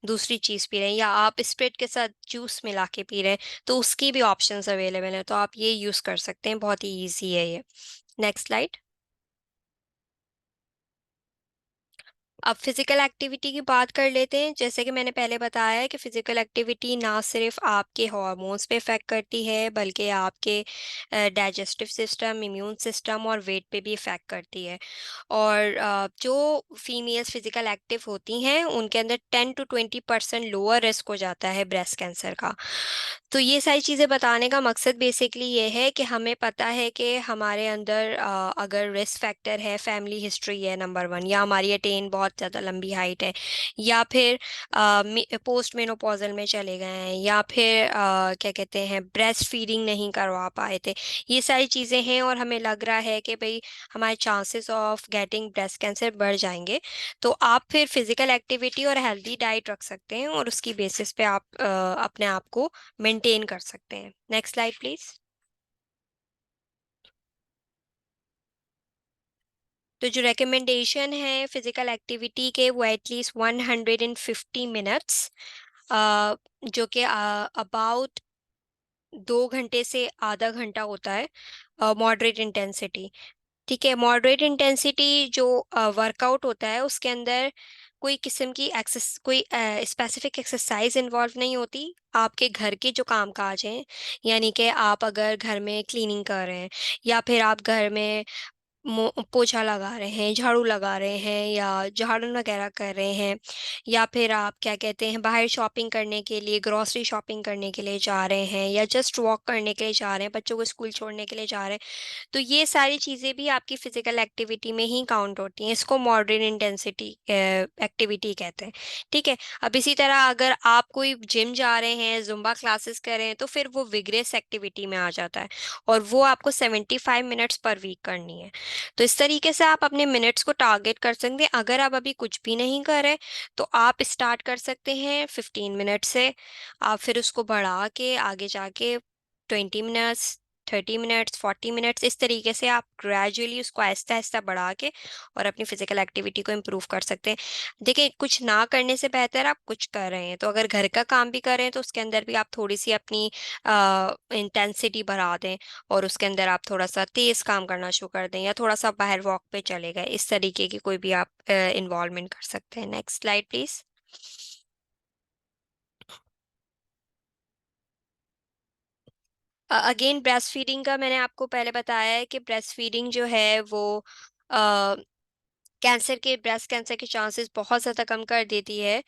दूसरी चीज़ पी रहे हैं, या आप स्प्रिट के साथ जूस मिला के पी रहे हैं, तो उसकी भी ऑप्शंस अवेलेबल हैं, तो आप ये यूज़ कर सकते हैं। बहुत ही ईजी है ये। Next slide. अब फिजिकल एक्टिविटी की बात कर लेते हैं। जैसे कि मैंने पहले बताया है कि फिजिकल एक्टिविटी ना सिर्फ आपके हार्मोन्स पे इफेक्ट करती है, बल्कि आपके डाइजेस्टिव सिस्टम, इम्यून सिस्टम और वेट पे भी इफेक्ट करती है। और जो फीमेल्स फिजिकल एक्टिव होती हैं उनके अंदर 10 to 20% लोअर रिस्क हो जाता है ब्रेस्ट कैंसर का। तो ये सारी चीज़ें बताने का मकसद बेसिकली ये है कि हमें पता है कि हमारे अंदर अगर रिस्क फैक्टर है, फैमिली हिस्ट्री है नंबर वन, या हमारी अटेन बहुत ज़्यादा लंबी हाइट है, या फिर पोस्ट मेनोपॉजल में चले गए हैं, या फिर क्या कहते हैं ब्रेस्ट फीडिंग नहीं करवा पाए थे, ये सारी चीज़ें हैं, और हमें लग रहा है कि भाई हमारे chances of getting breast cancer बढ़ जाएंगे, तो आप फिर फिजिकल एक्टिविटी और हेल्दी डाइट रख सकते हैं, और उसकी बेसिस पे आप अपने आप को मेंटेन कर सकते हैं। Next slide please. तो जो रिकमेंडेशन है फिजिकल एक्टिविटी के, वो एटलीस्ट 150 मिनट्स, जो कि अबाउट 2 घंटे से आधा घंटा होता है, मॉडरेट इंटेंसिटी। ठीक है। मॉडरेट इंटेंसिटी जो वर्कआउट होता है उसके अंदर कोई किस्म की एक्सेस कोई स्पेसिफिक एक्सरसाइज इन्वॉल्व नहीं होती। आपके घर के जो काम काज हैं, यानी कि आप अगर घर में क्लीनिंग कर रहे हैं, या फिर आप घर में पोछा लगा रहे हैं, झाड़ू लगा रहे हैं, या झाड़ू वगैरह कर रहे हैं, या फिर आप क्या कहते हैं बाहर शॉपिंग करने के लिए, ग्रोसरी शॉपिंग करने के लिए जा रहे हैं, या जस्ट वॉक करने के लिए जा रहे हैं, बच्चों को स्कूल छोड़ने के लिए जा रहे हैं, तो ये सारी चीज़ें भी आपकी फिजिकल एक्टिविटी में ही काउंट होती हैं। इसको मॉडरेट इंटेंसिटी एक्टिविटी कहते हैं। ठीक है। अब इसी तरह अगर आप कोई जिम जा रहे हैं, जुम्बा क्लासेस कर रहे हैं, तो फिर वो विग्रेस एक्टिविटी में आ जाता है, और वो आपको 75 मिनट्स पर वीक करनी है। तो इस तरीके से आप अपने मिनट्स को टारगेट कर सकते हैं। अगर आप अभी कुछ भी नहीं कर रहे, तो आप स्टार्ट कर सकते हैं 15 मिनट से। आप फिर उसको बढ़ा के आगे जाके 20 मिनट्स, 30 मिनट्स, 40 मिनट्स, इस तरीके से आप ग्रेजुअली उसको आहिस्ता आहिस्ता बढ़ा के और अपनी फिजिकल एक्टिविटी को इम्प्रूव कर सकते हैं। देखिए, कुछ ना करने से बेहतर आप कुछ कर रहे हैं, तो अगर घर का काम भी कर रहे हैं तो उसके अंदर भी आप थोड़ी सी अपनी इंटेंसिटी बढ़ा दें, और उसके अंदर आप थोड़ा सा तेज काम करना शुरू कर दें, या थोड़ा सा बाहर वॉक पे चले गए, इस तरीके की कोई भी आप इन्वॉल्वमेंट कर सकते हैं। Next slide please. Again breast feeding का मैंने आपको पहले बताया है कि ब्रेस्ट फीडिंग जो है वो कैंसर के ब्रेस्ट कैंसर के चांसेस बहुत ज़्यादा कम कर देती है।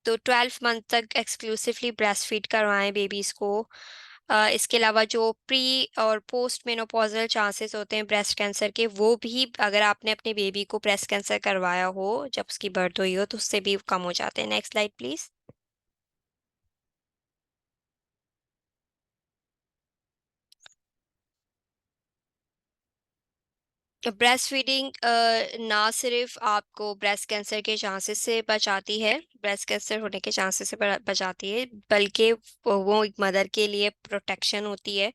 तो 12 मंथ तक एक्सक्लूसिवली ब्रेस्ट फीड करवाएं बेबीज़ को। इसके अलावा जो प्री और पोस्ट मेनोपॉजल चांसेस होते हैं ब्रेस्ट कैंसर के, वो भी अगर आपने अपने बेबी को ब्रेस्ट कैंसर करवाया हो जब उसकी बर्थ हुई हो, तो उससे भी कम हो जाते हैं। Next slide please. Breast feeding ना सिर्फ आपको ब्रेस्ट कैंसर के चांसेस से बचाती है, ब्रेस्ट कैंसर होने के चांसेस से बचाती है, बल्कि वो एक मदर के लिए प्रोटेक्शन होती है।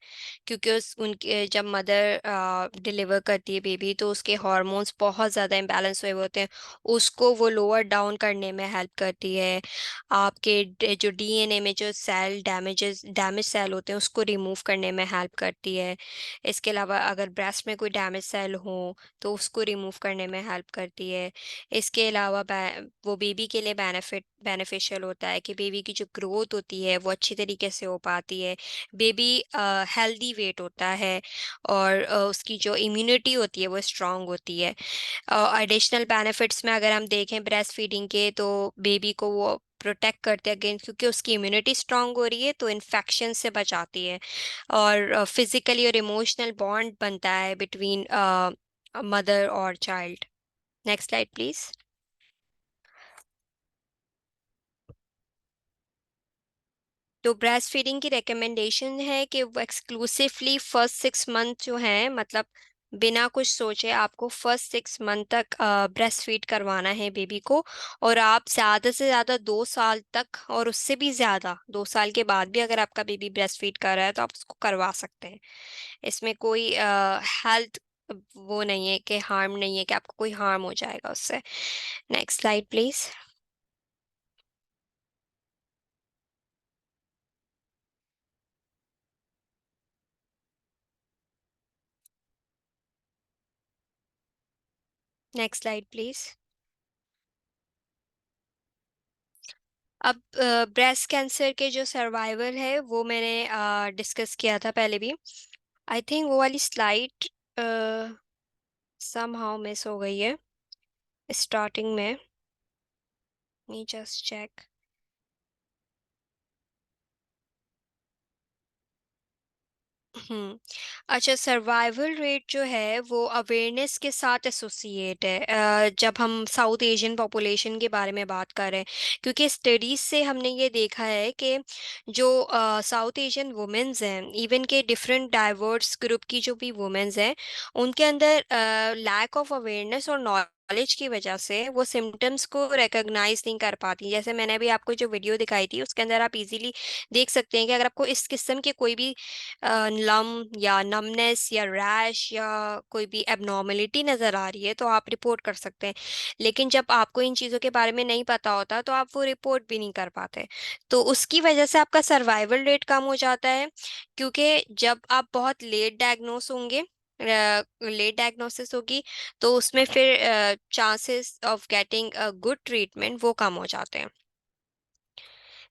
क्योंकि उस उनके जब मदर डिलीवर करती है बेबी, तो उसके हार्मोन्स बहुत ज़्यादा इम्बैलेंस हुए होते हैं, उसको वो लोअर डाउन करने में हेल्प करती है। आपके जो डीएनए में जो सेल डैमेज सेल होते हैं, उसको रिमूव करने में हेल्प करती है। इसके अलावा अगर ब्रेस्ट में कोई डैमेज सेल हो, तो उसको रिमूव करने में हेल्प करती है। इसके अलावा वो बेबी के लिए बेनिफिशियल होता है कि बेबी की जो ग्रोथ होती है वो अच्छी तरीके से हो पाती है। बेबी हेल्दी वेट होता है, और उसकी जो इम्यूनिटी होती है वो स्ट्रांग होती है। एडिशनल बेनिफिट्स में अगर हम देखें ब्रेस्ट फीडिंग के, तो बेबी को वो प्रोटेक्ट करते हैं अगेंस्ट, क्योंकि उसकी इम्यूनिटी स्ट्रांग हो रही है, तो इन्फेक्शन से बचाती है। और फिजिकली और इमोशनल बॉन्ड बनता है बिटवीन मदर और चाइल्ड। Next slide please. तो ब्रेस्ट फीडिंग की रिकमेंडेशन है कि वो एक्सक्लूसिवली फर्स्ट 6 मंथ जो है, मतलब बिना कुछ सोचे आपको फर्स्ट 6 मंथ तक ब्रेस्ट फीड करवाना है बेबी को। और आप ज़्यादा से ज़्यादा 2 साल तक, और उससे भी ज़्यादा 2 साल के बाद भी अगर आपका बेबी ब्रेस्ट फीड कर रहा है, तो आप उसको करवा सकते हैं। इसमें कोई हेल्थ वो नहीं है कि हार्म नहीं है कि आपको कोई हार्म हो जाएगा उससे। Next slide please. Next slide please. अब ब्रेस्ट कैंसर के जो सर्वाइवल है वो मैंने डिस्कस किया था पहले भी। आई थिंक वो वाली स्लाइड समहाउ मिस हो गई है स्टार्टिंग में। Me just check. हम्म। अच्छा, सर्वाइवल रेट जो है वो अवेयरनेस के साथ एसोसिएट है, जब हम साउथ एशियन पॉपुलेशन के बारे में बात कर रहे हैं। क्योंकि स्टडीज से हमने ये देखा है कि जो साउथ एशियन वुमेन्स हैं, इवन के डिफरेंट डाइवर्स ग्रुप की जो भी वुमेन्स हैं, उनके अंदर लैक ऑफ अवेयरनेस और नॉलेज की वजह से वो सिम्टम्स को रिकॉग्नाइज नहीं कर पाती। जैसे मैंने अभी आपको जो वीडियो दिखाई थी, उसके अंदर आप इजीली देख सकते हैं कि अगर आपको इस किस्म के कोई भी लम या नमनेस या रैश या कोई भी एबनॉर्मलिटी नज़र आ रही है, तो आप रिपोर्ट कर सकते हैं। लेकिन जब आपको इन चीज़ों के बारे में नहीं पता होता, तो आप वो रिपोर्ट भी नहीं कर पाते। तो उसकी वजह से आपका सर्वाइवल रेट कम हो जाता है। क्योंकि जब आप बहुत लेट डायग्नोस होंगे, लेट डायग्नोसिस होगी, तो उसमें फिर chances of getting a good treatment वो कम हो जाते हैं।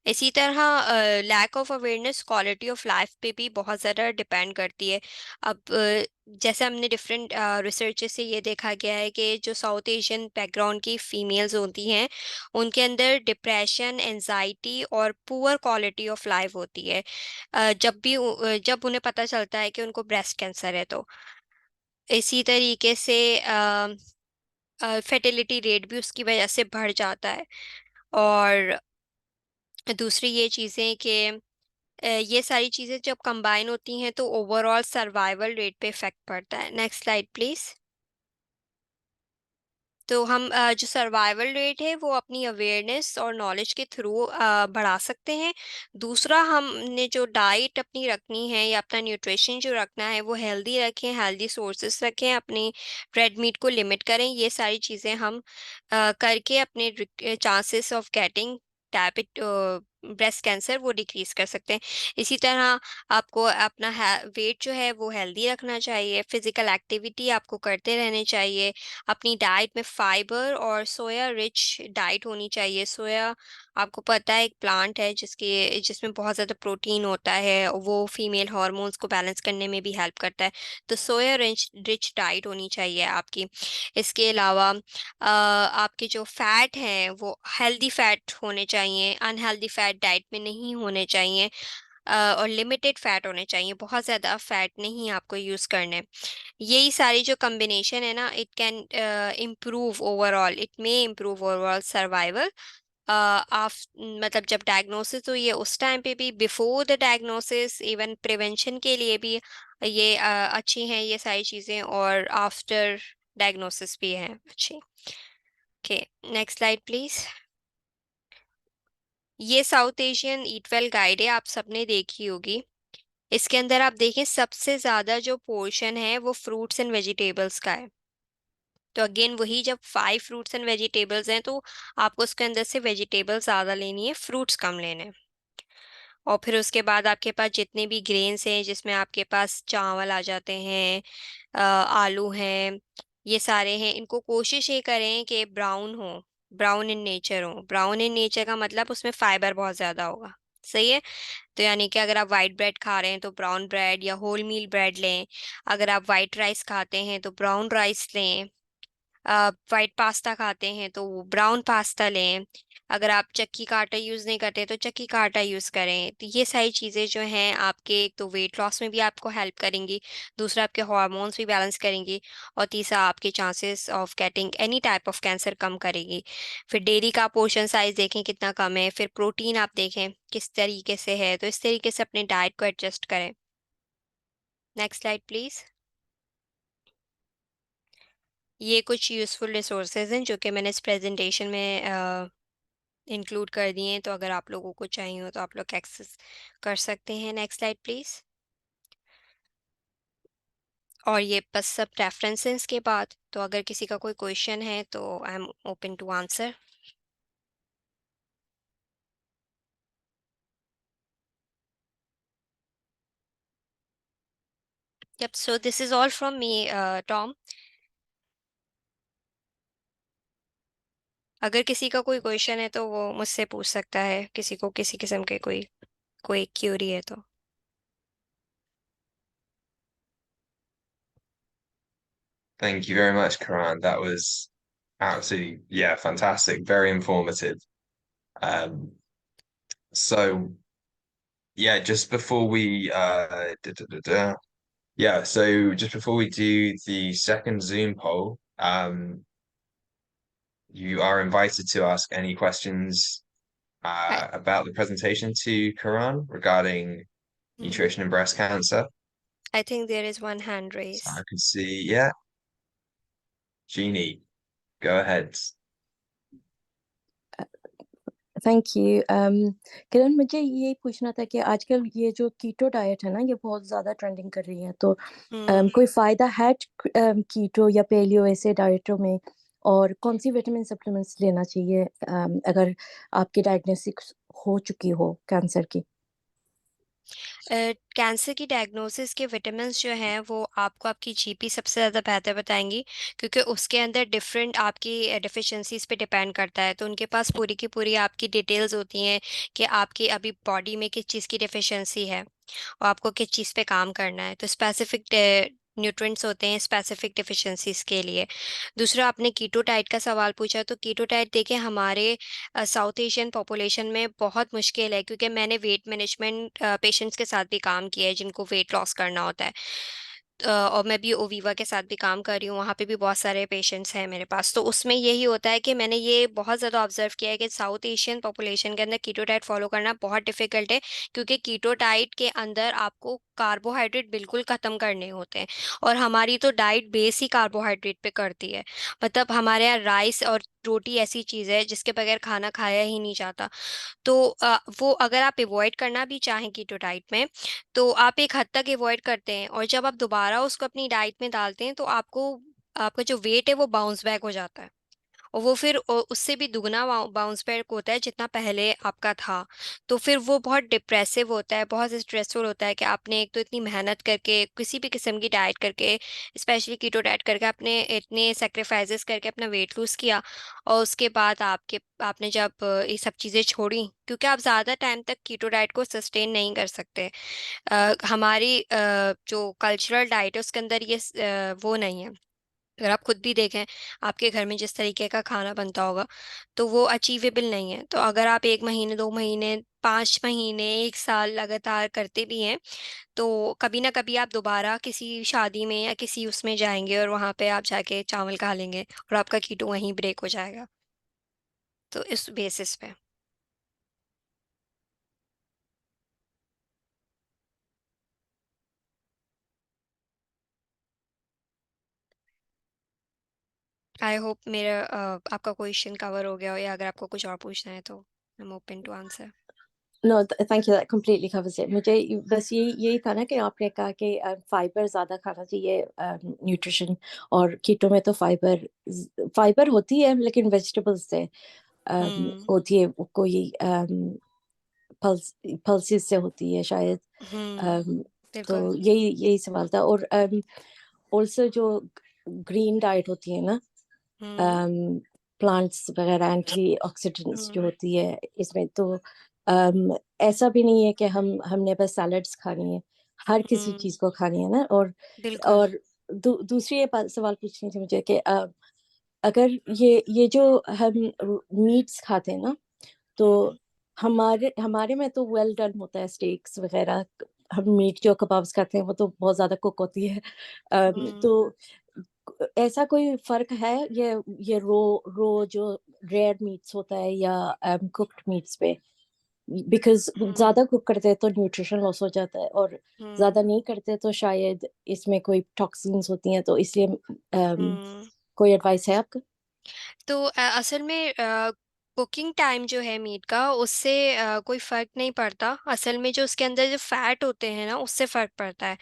इसी तरह lack of awareness quality of life पे भी बहुत ज़्यादा डिपेंड करती है। अब जैसे हमने डिफरेंट रिसर्च से ये देखा गया है कि जो साउथ एशियन बैकग्राउंड की फीमेल्स होती हैं उनके अंदर डिप्रेशन, एनजाइटी और पुअर क्वालिटी ऑफ लाइफ होती है जब उन्हें पता चलता है कि उनको ब्रेस्ट कैंसर है। तो इसी तरीके से फर्टिलिटी रेट भी उसकी वजह से बढ़ जाता है। और दूसरी ये चीज़ें कि ये सारी चीज़ें जब कंबाइन होती हैं तो ओवरऑल सर्वाइवल रेट पे इफेक्ट पड़ता है। Next slide please. तो हम जो सर्वाइवल रेट है वो अपनी अवेयरनेस और नॉलेज के थ्रू बढ़ा सकते हैं। दूसरा, हमने जो डाइट अपनी रखनी है या अपना न्यूट्रिशन जो रखना है वो हेल्दी रखें, हेल्दी सोर्सेस रखें, अपनी रेड मीट को लिमिट करें। ये सारी चीज़ें हम करके अपने chances of getting diabetes breast cancer वो डिक्रीज कर सकते हैं। इसी तरह आपको अपना वेट जो है वो हेल्दी रखना चाहिए, फिजिकल एक्टिविटी आपको करते रहने चाहिए। अपनी डाइट में फाइबर और सोया रिच डाइट होनी चाहिए। सोया आपको पता है एक प्लांट है जिसमें बहुत ज़्यादा प्रोटीन होता है, वो फीमेल हार्मोन्स को बैलेंस करने में भी हेल्प करता है। तो सोया रिच रिच डाइट होनी चाहिए आपकी। इसके अलावा आपके जो फैट हैं वो हेल्दी फैट होने चाहिए, अनहेल्दी फैट डाइट में नहीं होने चाहिए। और लिमिटेड फैट होने चाहिए, बहुत ज़्यादा फैट नहीं आपको यूज़ करने। यही सारी जो कॉम्बिनेशन है ना, it can improve overall, it may improve overall survival. आप मतलब जब डायग्नोसिस हुई है उस टाइम पे भी, before the diagnosis, even prevention के लिए भी ये अच्छी हैं ये सारी चीज़ें, और आफ्टर डायग्नोसिस भी हैं अच्छी। Okay, next slide please. ये South Asian eat well guide है, आप सबने देखी होगी। इसके अंदर आप देखें सबसे ज़्यादा जो पोर्शन है वो फ्रूट्स एंड वेजिटेबल्स का है। तो अगेन वही, जब 5 फ्रूट्स एंड वेजिटेबल्स हैं तो आपको उसके अंदर से वेजिटेबल्स ज़्यादा लेनी है, फ्रूट्स कम लेने हैं। और फिर उसके बाद आपके पास जितने भी ग्रेन्स हैं जिसमें आपके पास चावल आ जाते हैं, आलू हैं, ये सारे हैं, इनको कोशिश ये करें कि ब्राउन हो, ब्राउन इन नेचर हो। ब्राउन इन नेचर का मतलब उसमें फाइबर बहुत ज़्यादा होगा, सही है। तो यानी कि अगर आप वाइट ब्रेड खा रहे हैं तो ब्राउन ब्रेड या होल मील ब्रेड लें। अगर आप वाइट राइस खाते हैं तो ब्राउन राइस लें। वाइट पास्ता खाते हैं तो वो ब्राउन पास्ता लें। अगर आप चक्की का आटा यूज़ नहीं करते तो चक्की का आटा यूज़ करें। तो ये सारी चीज़ें जो हैं आपके, एक तो वेट लॉस में भी आपको हेल्प करेंगी, दूसरा आपके हार्मोन्स भी बैलेंस करेंगी, और तीसरा आपके chances of getting any type of cancer कम करेगी। फिर डेयरी का पोर्शन साइज देखें कितना कम है, फिर प्रोटीन आप देखें किस तरीके से है, तो इस तरीके से अपने डाइट को एडजस्ट करें। Next slide please. ये कुछ यूज़फुल रिसोर्सेज हैं जो कि मैंने इस प्रेजेंटेशन में इंक्लूड कर दिए हैं, तो अगर आप लोगों को चाहिए हो तो आप लोग एक्सेस कर सकते हैं। Next slide please. और ये बस सब रेफरेंसेस के बाद, तो अगर किसी का कोई क्वेश्चन है तो I am open to answer. Yup, so this is all from me Tom. अगर किसी का कोई क्वेश्चन है तो वो मुझसे पूछ सकता है, किसी को किसी किस्म के कोई कोई क्यूरी है तो। Thank you very much, Karan. That was absolutely, yeah, fantastic. Very informative. Um, so yeah, just before we yeah, so just before we do the second Zoom poll, you are invited to ask any questions I, about the presentation to Karan regarding mhm. nutrition and breast cancer. I think there is one hand So I raised. can see, yeah, Jeannie, go ahead. Thank you. Kiran, मुझे ये पूछना था कि आजकल ये जो keto diet है ना, ये बहुत ज़्यादा ट्रेंडिंग कर रही है, तो कोई फ़ायदा है कीटो या पेलियो ऐसे डाइटों में? और कौन सी विटामिन सप्लीमेंट्स लेना चाहिए अगर आपकी डायग्नोसिस हो चुकी हो कैंसर की? कैंसर की डायग्नोसिस के विटामिन जो हैं वो आपको आपकी जीपी सबसे ज़्यादा बेहतर बताएंगी, क्योंकि उसके अंदर डिफरेंट आपकी डिफिशेंसीज पे डिपेंड करता है। तो उनके पास पूरी की पूरी आपकी डिटेल्स होती हैं कि आपकी अभी बॉडी में किस चीज़ की डिफिशेंसी है और आपको किस चीज़ पे काम करना है। तो स्पेसिफिक न्यूट्रिएंट्स होते हैं स्पेसिफिक डिफिशेंसीज के लिए। दूसरा, आपने कीटो डाइट का सवाल पूछा, तो कीटो डाइट देखिए हमारे साउथ एशियन पॉपुलेशन में बहुत मुश्किल है, क्योंकि मैंने वेट मैनेजमेंट पेशेंट्स के साथ भी काम किया है जिनको वेट लॉस करना होता है। और मैं भी ओवीवा के साथ भी काम कर रही हूँ, वहाँ पे भी बहुत सारे पेशेंट्स हैं मेरे पास। तो उसमें यही होता है कि मैंने ये बहुत ज़्यादा ऑब्जर्व किया है कि साउथ एशियन पॉपुलेशन के अंदर कीटो डाइट फॉलो करना बहुत डिफिकल्ट है, क्योंकि कीटो डाइट के अंदर आपको कार्बोहाइड्रेट बिल्कुल ख़त्म करने होते हैं, और हमारी तो डाइट बेस ही कार्बोहाइड्रेट पे करती है। मतलब हमारे यहाँ राइस और रोटी ऐसी चीज़ है जिसके बगैर खाना खाया ही नहीं जाता। तो वो अगर आप अवॉइड करना भी चाहें कीटो डाइट में, तो आप एक हद तक अवॉइड करते हैं, और जब आप दोबारा उसको अपनी डाइट में डालते हैं तो आपको आपका जो वेट है वो बाउंस बैक हो जाता है, और वो फिर उससे भी दुगना बाउंस बैक होता है जितना पहले आपका था। तो फिर वो बहुत डिप्रेसिव होता है, बहुत स्ट्रेसफुल होता है कि आपने एक तो इतनी मेहनत करके किसी भी किस्म की डाइट करके, स्पेशली कीटो डाइट करके, आपने इतने सेक्रीफाइसेस करके अपना वेट लूज़ किया, और उसके बाद आपने जब ये सब चीज़ें छोड़ी, क्योंकि आप ज़्यादा टाइम तक कीटो डाइट को सस्टेन नहीं कर सकते। हमारी जो कल्चरल डाइट है उसके अंदर ये वो नहीं है। अगर आप खुद भी देखें, आपके घर में जिस तरीके का खाना बनता होगा, तो वो अचीवेबल नहीं है। तो अगर आप 1 महीने, 2 महीने, 5 महीने, 1 साल लगातार करते भी हैं, तो कभी ना कभी आप दोबारा किसी शादी में या किसी उसमें जाएंगे, और वहाँ पे आप जाके चावल खा लेंगे, और आपका कीटो वहीं ब्रेक हो जाएगा। तो इस बेसिस पे आई होप मेरा आपका क्वेश्चन कवर हो गया हो, या अगर आपको कुछ और पूछना है तो I am open to answer. No thank you, that completely covers it. मुझे बस यही था ना कि आपने कहा कि फाइबर ज़्यादा खाना चाहिए न्यूट्रिशन, और कीटो में तो फाइबर होती है लेकिन वेजिटेबल्स से हम्म। होती है, वो कोई पल्सेस से होती है शायद। हम्म। um, तो बिल्कुल। यही सवाल था। और ऑल्सो जो ग्रीन डाइट होती है ना, हम्म। प्लांट्स वगैरह, एंटीऑक्सीडेंट्स जो हम्म। होती है इसमें, तो ऐसा भी नहीं है कि हमने बस सैलड्स खानी है, हर किसी हम्म। चीज को खानी है ना। और बिल्कुल। और दूसरी ये सवाल पूछनी थी मुझे कि अगर ये जो हम मीट्स खाते हैं ना, तो हम्म। हमारे में तो वेल डन होता है स्टेक्स वगैरह। हम मीट जो कबाब्स खाते हैं वो तो बहुत ज्यादा कुक होती है। हम्म। तो ऐसा कोई फर्क है ये रो जो रेयर मीट्स होता है या कुक्ड मीट्स पे? बिकॉज हम्म। ज्यादा कुक करते हैं तो न्यूट्रिशन लॉस हो जाता है, और हम्म। ज्यादा नहीं करते तो शायद इसमें कोई टॉक्सिन्स होती हैं, तो इसलिए हम्म। कोई एडवाइस है आपका? तो असल में कुकिंग टाइम जो है मीट का, उससे कोई फ़र्क नहीं पड़ता। असल में जो उसके अंदर जो फैट होते हैं ना, उससे फ़र्क पड़ता है।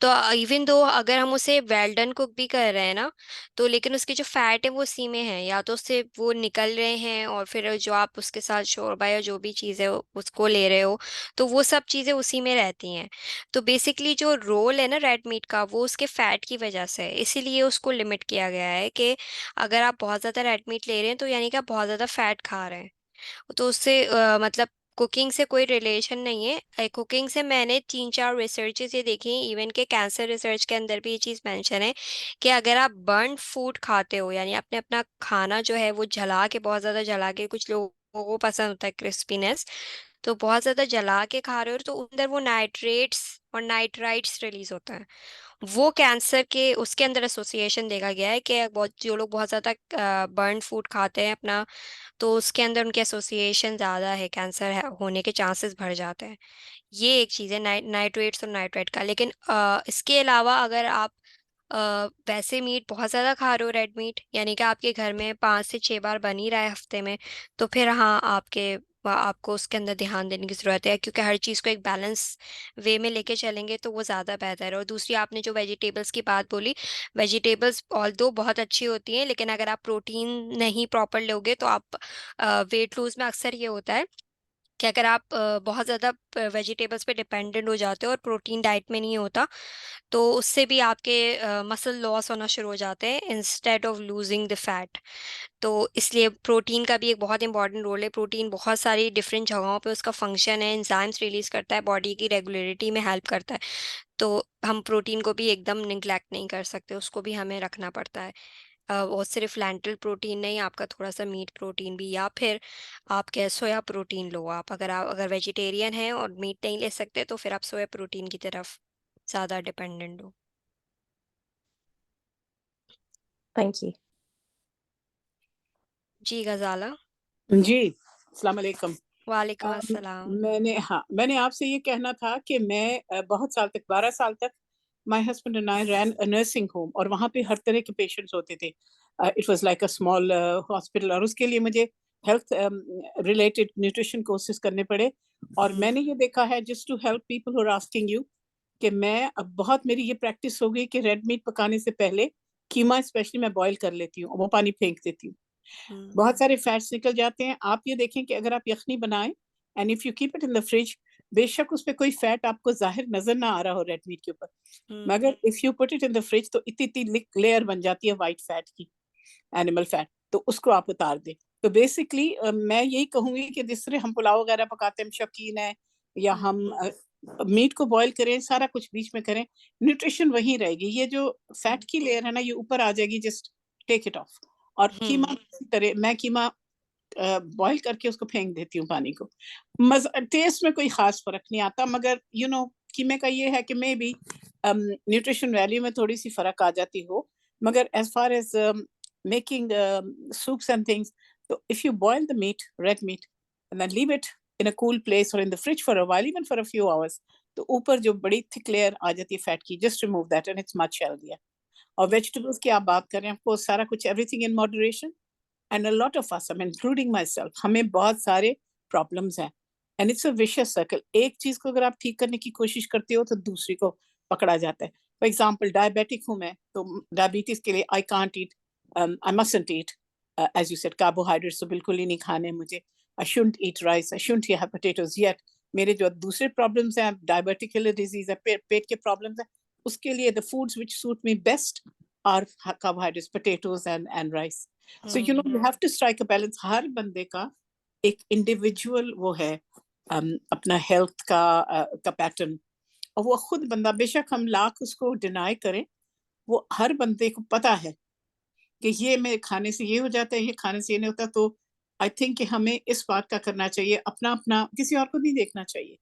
तो इवन दो अगर हम उसे वेल डन कुक भी कर रहे हैं ना, तो लेकिन उसके जो फैट है वो उसी में है, या तो उससे वो निकल रहे हैं, और फिर जो आप उसके साथ शोरबा या जो भी चीज़ है उसको ले रहे हो, तो वो सब चीज़ें उसी में रहती हैं। तो बेसिकली जो रोल है ना रेड मीट का, वो उसके फैट की वजह से है, इसीलिए उसको लिमिट किया गया है कि अगर आप बहुत ज़्यादा रेड मीट ले रहे हैं तो यानी कि आप बहुत ज़्यादा फैट खा रहे हैं। तो उससे मतलब कुकिंग से कोई रिलेशन नहीं है। कुकिंग से मैंने 3-4 रिसर्चेस ये देखी हैं, इवन के कैंसर रिसर्च के अंदर भी ये चीज़ मेंशन है कि अगर आप बर्न फूड खाते हो, यानी आपने अपना खाना जो है वो जला के, बहुत ज़्यादा जला के, कुछ लोगों को पसंद होता है क्रिस्पीनेस, तो बहुत ज़्यादा जला के खा रहे हो, तो अंदर वो नाइट्रेट्स और नाइट्राइट्स रिलीज होता है। वो कैंसर के उसके अंदर एसोसिएशन देखा गया है कि बहुत जो लोग बहुत ज़्यादा बर्न फूड खाते हैं अपना, तो उसके अंदर उनके एसोसिएशन ज़्यादा है, कैंसर होने के चांसेस बढ़ जाते हैं। ये एक चीज़ है नाइट्रेट्स और नाइट्राइट का। लेकिन इसके अलावा अगर आप वैसे मीट बहुत ज़्यादा खा रहे हो, रेड मीट, यानी कि आपके घर में 5 से 6 बार बन ही रहा है हफ्ते में, तो फिर हाँ, आपको उसके अंदर ध्यान देने की ज़रूरत है, क्योंकि हर चीज़ को एक बैलेंस वे में लेके चलेंगे तो वो ज़्यादा बेहतर है। और दूसरी, आपने जो वेजिटेबल्स की बात बोली, वेजिटेबल्स ऑल्दो बहुत अच्छी होती हैं, लेकिन अगर आप प्रोटीन नहीं प्रॉपर लोगे तो आप वेट लूज में अक्सर ये होता है कि अगर आप बहुत ज़्यादा वेजिटेबल्स पे डिपेंडेंट हो जाते हो और प्रोटीन डाइट में नहीं होता, तो उससे भी आपके मसल लॉस होना शुरू हो जाते हैं instead of losing the fat. तो इसलिए प्रोटीन का भी एक बहुत इंपॉर्टेंट रोल है। प्रोटीन बहुत सारी डिफरेंट जगहों पे उसका फंक्शन है, एंजाइम्स रिलीज करता है, बॉडी की रेगुलेरिटी में हेल्प करता है। तो हम प्रोटीन को भी एकदम निग्लेक्ट नहीं कर सकते, उसको भी हमें रखना पड़ता है। और सिर्फ लैंटल प्रोटीन नहीं, आपका थोड़ा सा मीट प्रोटीन भी, या फिर आप क्या सोया प्रोटीन लो। आप अगर वेजिटेरियन हैं और मीट नहीं ले सकते, तो फिर आप सोया प्रोटीन की तरफ ज़्यादा डिपेंडेंट हो। Thank you. जी गजाला। जी, अस्सलाम वालेकुम। वालेकुम अस्सलाम। मैंने आपसे ये कहना था कि मैं बहुत साल तक 12 साल तक my husband and I ran a nursing home, और वहाँ पे हर तरह के पेशेंट्स होते थे। It was like a small hospital, और उसके लिए मुझे हेल्थ रिलेटेड न्यूट्रिशन कोर्सेज करने पड़े। और मैंने ये देखा है, just to help people who are asking you, कि मैं अब बहुत मेरी ये प्रैक्टिस हो गई कि रेड मीट पकाने से पहले कीमा स्पेशली मैं बॉईल कर लेती हूँ, वो पानी फेंक देती हूँ। बहुत सारे फैट्स निकल जाते हैं। आप ये देखें कि अगर आप यखनी बनाएं and if you keep it in the fridge, बेशक उस पे कोई फैट आपको जाहिर नजर ना आ रहा हो रेड मीट के ऊपर, मगर if you put it in the fridge तो इतनी इतनी लेयर बन जाती है वाइट फैट की, एनिमल फैट, तो उसको आप उतार दें। तो बेसिकली मैं यही कहूंगी कि जिस तरह हम पुलाव वगैरह पकाते हैं, हम शौकीन है, या हम मीट को बॉईल करें, सारा कुछ बीच में करें, न्यूट्रिशन वही रहेगी। ये जो फैट की लेयर है ना, ये ऊपर आ जाएगी, जस्ट टेक इट ऑफ। और कीमा इसी तरह, मैं कीमा बॉईल करके उसको फेंक देती हूँ पानी को। टेस्ट में कोई खास फर्क नहीं आता, मगर कीमे का ये है कि मे बी न्यूट्रिशन वैल्यू में थोड़ी सी फर्क आ जाती हो, मगर as far as making soups and things, so if you boil the meat, red meat, and then leave it in a cool place or in the fridge for a while, even for a few hours, तो ऊपर जो बड़ी thick layer आ जाती है fat की, just remove that and it's much healthier. और vegetables की आप बात करें, आपको सारा कुछ everything in moderation, and a lot of us, I am including my self, हमें बहुत सारे प्रॉब्लम्स हैं, and it's a vicious circle. एक चीज को अगर आप ठीक करने की कोशिश करते हो तो दूसरी को पकड़ा जाता है। फॉर एग्जाम्पल, डायबिटिक हूँ मैं, तो डायबिटीज के लिए I can't eat, I mustn't eat, as you said, carbohydrates तो बिल्कुल ही नहीं खाने मुझे। I shouldn't eat rice, I shouldn't have potatoes yet. मेरे जो दूसरे प्रॉब्लम्स हैं, डायबिटिक डिजीज है, पेट के प्रॉब्लम्स हैं, उसके लिए the foods which suit me best are carbohydrates, potatoes and rice. So you have to strike a balance. हर बंदे का एक इंडिविजुअल वो है, अपना हेल्थ का पैटर्न, और वो खुद बंदा, बेशक हम लाख उसको डिनाई करें, वो हर बंदे को पता है कि ये मेरे खाने से ये हो जाता है, ये खाने से ये नहीं होता। तो आई थिंक कि हमें इस बात का करना चाहिए, अपना अपना, किसी और को नहीं देखना चाहिए।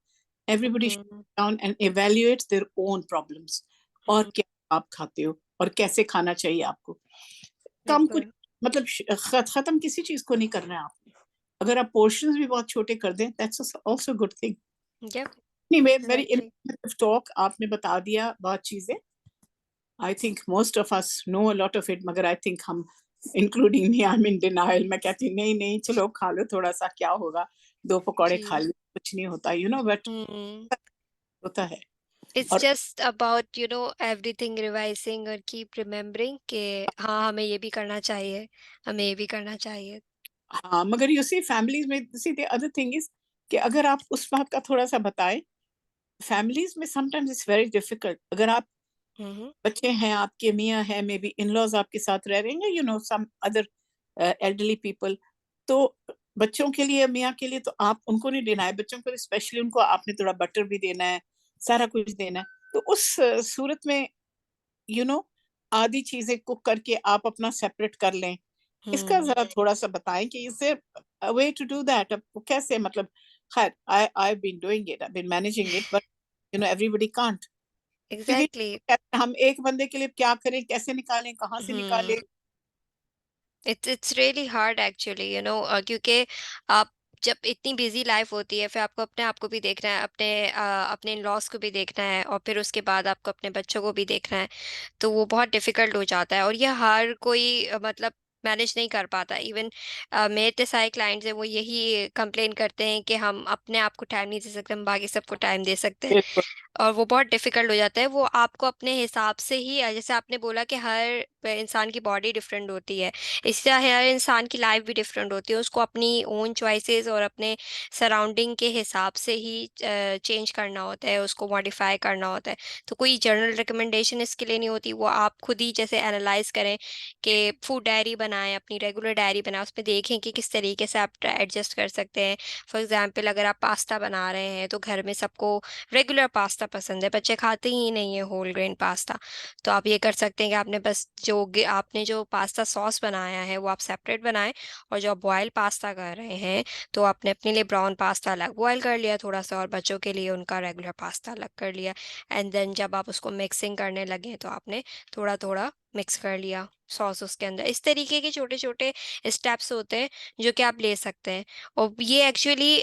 Everybody down and evaluate their own problems, और क्या आप खाते हो और कैसे खाना चाहिए आपको। कम कुछ, मतलब खत्म किसी चीज को नहीं करना है आपने। अगर आप पोर्शंस भी बहुत छोटे कर दें, that's also good thing. Anyway, very informative talk, आपने बता दिया बहुत चीजें। I think most of us know a lot of it, मगर आई थिंक हम, including me, I am in denial. मैं कहती हूँ नहीं नहीं, चलो खा लो थोड़ा सा, क्या होगा, 2 पकौड़े खा लो, कुछ नहीं होता, बट होता है। इट्स और जस्ट अबाउट एवरीथिंग रिवाइजिंग और कीप रिमेम्बरिंग कि हाँ, हमें ये भी करना चाहिए, हमें ये भी करना चाहिए। हाँ, मगर यू सी फैमिलीज में, see the other thing is कि अगर आप उस बात का थोड़ा सा बताएं, फैमिलीज में समटाइम्स इट्स वेरी डिफिकल्ट। अगर आप बच्चे हैं, आपके मियाँ हैं, मे बी इन लॉज आपके साथ रह रहे हैं, सम अदर एल्डरली पीपल, तो बच्चों के लिए, मियाँ के लिए तो आप उनको नहीं देना है, बच्चों को स्पेशली उनको आपने थोड़ा बटर भी देना है, सारा कुछ देना है। तो उस सूरत में आधी चीजें कुक करके आप अपना सेपरेट कर लें। इसका जरा थोड़ा सा बताएं कि is there way to do that, अब कैसे, मतलब खैर, I been doing it, I been managing it, but everybody can't, क्योंकि एग्जैक्टली। हम एक बंदे के लिए क्या करें, कैसे निकालें, कहाँ से निकालें। इट्स रियली हार्ड एक्चुअली, क्योंकि आप जब इतनी बिजी लाइफ होती है, फिर आपको अपने आप को भी देखना है, अपने इन लॉस को भी देखना है, और फिर उसके बाद आपको अपने बच्चों को भी देखना है। तो वो बहुत डिफिकल्ट हो जाता है, और ये हर कोई मतलब मैनेज नहीं कर पाता। इवन मेरे इतने सारे क्लाइंट्स हैं, वो यही कंप्लेन करते हैं कि हम अपने आप को टाइम नहीं दे सकते, हम बाकी सबको टाइम दे सकते हैं। बिल्कुल और वो बहुत डिफिकल्ट हो जाता है। वो आपको अपने हिसाब से ही, जैसे आपने बोला कि हर इंसान की बॉडी डिफरेंट होती है, इसी तरह हर इंसान की लाइफ भी डिफरेंट होती है। उसको अपनी ओन चॉइसेस और अपने सराउंडिंग के हिसाब से ही चेंज करना होता है, उसको मॉडिफाई करना होता है। तो कोई जनरल रिकमेंडेशन इसके लिए नहीं होती। वो आप खुद ही जैसे एनालाइज करें कि फूड डायरी बनाएं, अपनी रेगुलर डायरी बनाएं, उसमें देखें कि किस तरीके से आप एडजस्ट कर सकते हैं। फॉर एग्जांपल, अगर आप पास्ता बना रहे हैं तो घर में सबको रेगुलर पास्ता पसंद है, बच्चे खाते ही नहीं है होल ग्रेन पास्ता। तो आप ये कर सकते हैं कि आपने बस आपने जो पास्ता सॉस बनाया है वो आप सेपरेट बनाएं, और जो आप बॉयल पास्ता कर रहे हैं तो आपने अपने लिए ब्राउन पास्ता अलग बॉयल कर लिया थोड़ा सा, और बच्चों के लिए उनका रेगुलर पास्ता अलग कर लिया। एंड देन जब आप उसको मिक्सिंग करने लगे तो आपने थोड़ा थोड़ा मिक्स कर लिया सॉस उसके अंदर। इस तरीके के छोटे छोटे स्टेप्स होते हैं जो कि आप ले सकते हैं। और ये एक्चुअली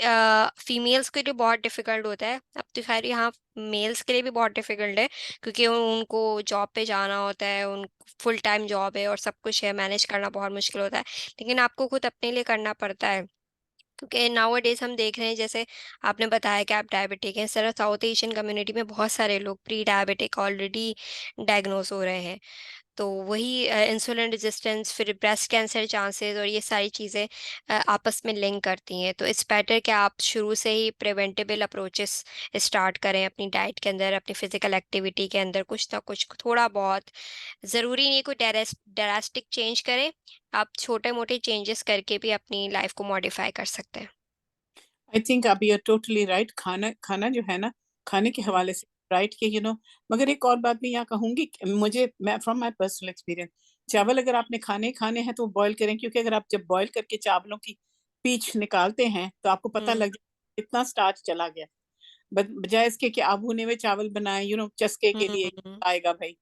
फीमेल्स के लिए बहुत डिफ़िकल्ट होता है। अब तो खैर यहाँ मेल्स के लिए भी बहुत डिफ़िकल्ट है, क्योंकि उनको जॉब पे जाना होता है, उन फुल टाइम जॉब है और सब कुछ है, मैनेज करना बहुत मुश्किल होता है। लेकिन आपको खुद अपने लिए करना पड़ता है, क्योंकि नाउ-अ-डेज़ हम देख रहे हैं, जैसे आपने बताया कि आप डायबिटिक हैं, इस तरह साउथ एशियन कम्युनिटी में बहुत सारे लोग प्री डायबिटिक ऑलरेडी डायग्नोज़ हो रहे हैं। तो वही इंसुलिन रेजिस्टेंस, फिर ब्रेस्ट कैंसर चांसेस, और ये सारी चीज़ें आपस में लिंक करती हैं। तो इट्स बेटर कि आप शुरू से ही प्रिवेंटेबल अप्रोचेस स्टार्ट करें अपनी डाइट के अंदर, अपनी फिजिकल एक्टिविटी के अंदर कुछ ना कुछ थोड़ा बहुत। ज़रूरी नहीं कोई ड्रास्टिक चेंज करें, आप छोटे मोटे चेंजेस करके भी अपनी लाइफ को मॉडिफाई कर सकते हैं। आई थिंक आप यू आर टोटली राइट। खाना खाना जो है ना, खाने के हम्म, हवाले से राइट कि मगर एक और बात मैं यहाँ कहूँगी कि मैं फ्रॉम माय पर्सनल एक्सपीरियंस, हम्म, चावल अगर आपने खाने खाने हैं तो बॉयल करें, क्योंकि अगर आप जब बॉयल करके चावलों की पीच निकालते हैं तो आपको पता हम्म, लग जाए कितना स्टार्च चला गया। बजाय इसके कि आप भुने हुए चावल बनाएं, चस्के के लिए हम्म, आएगा भाई।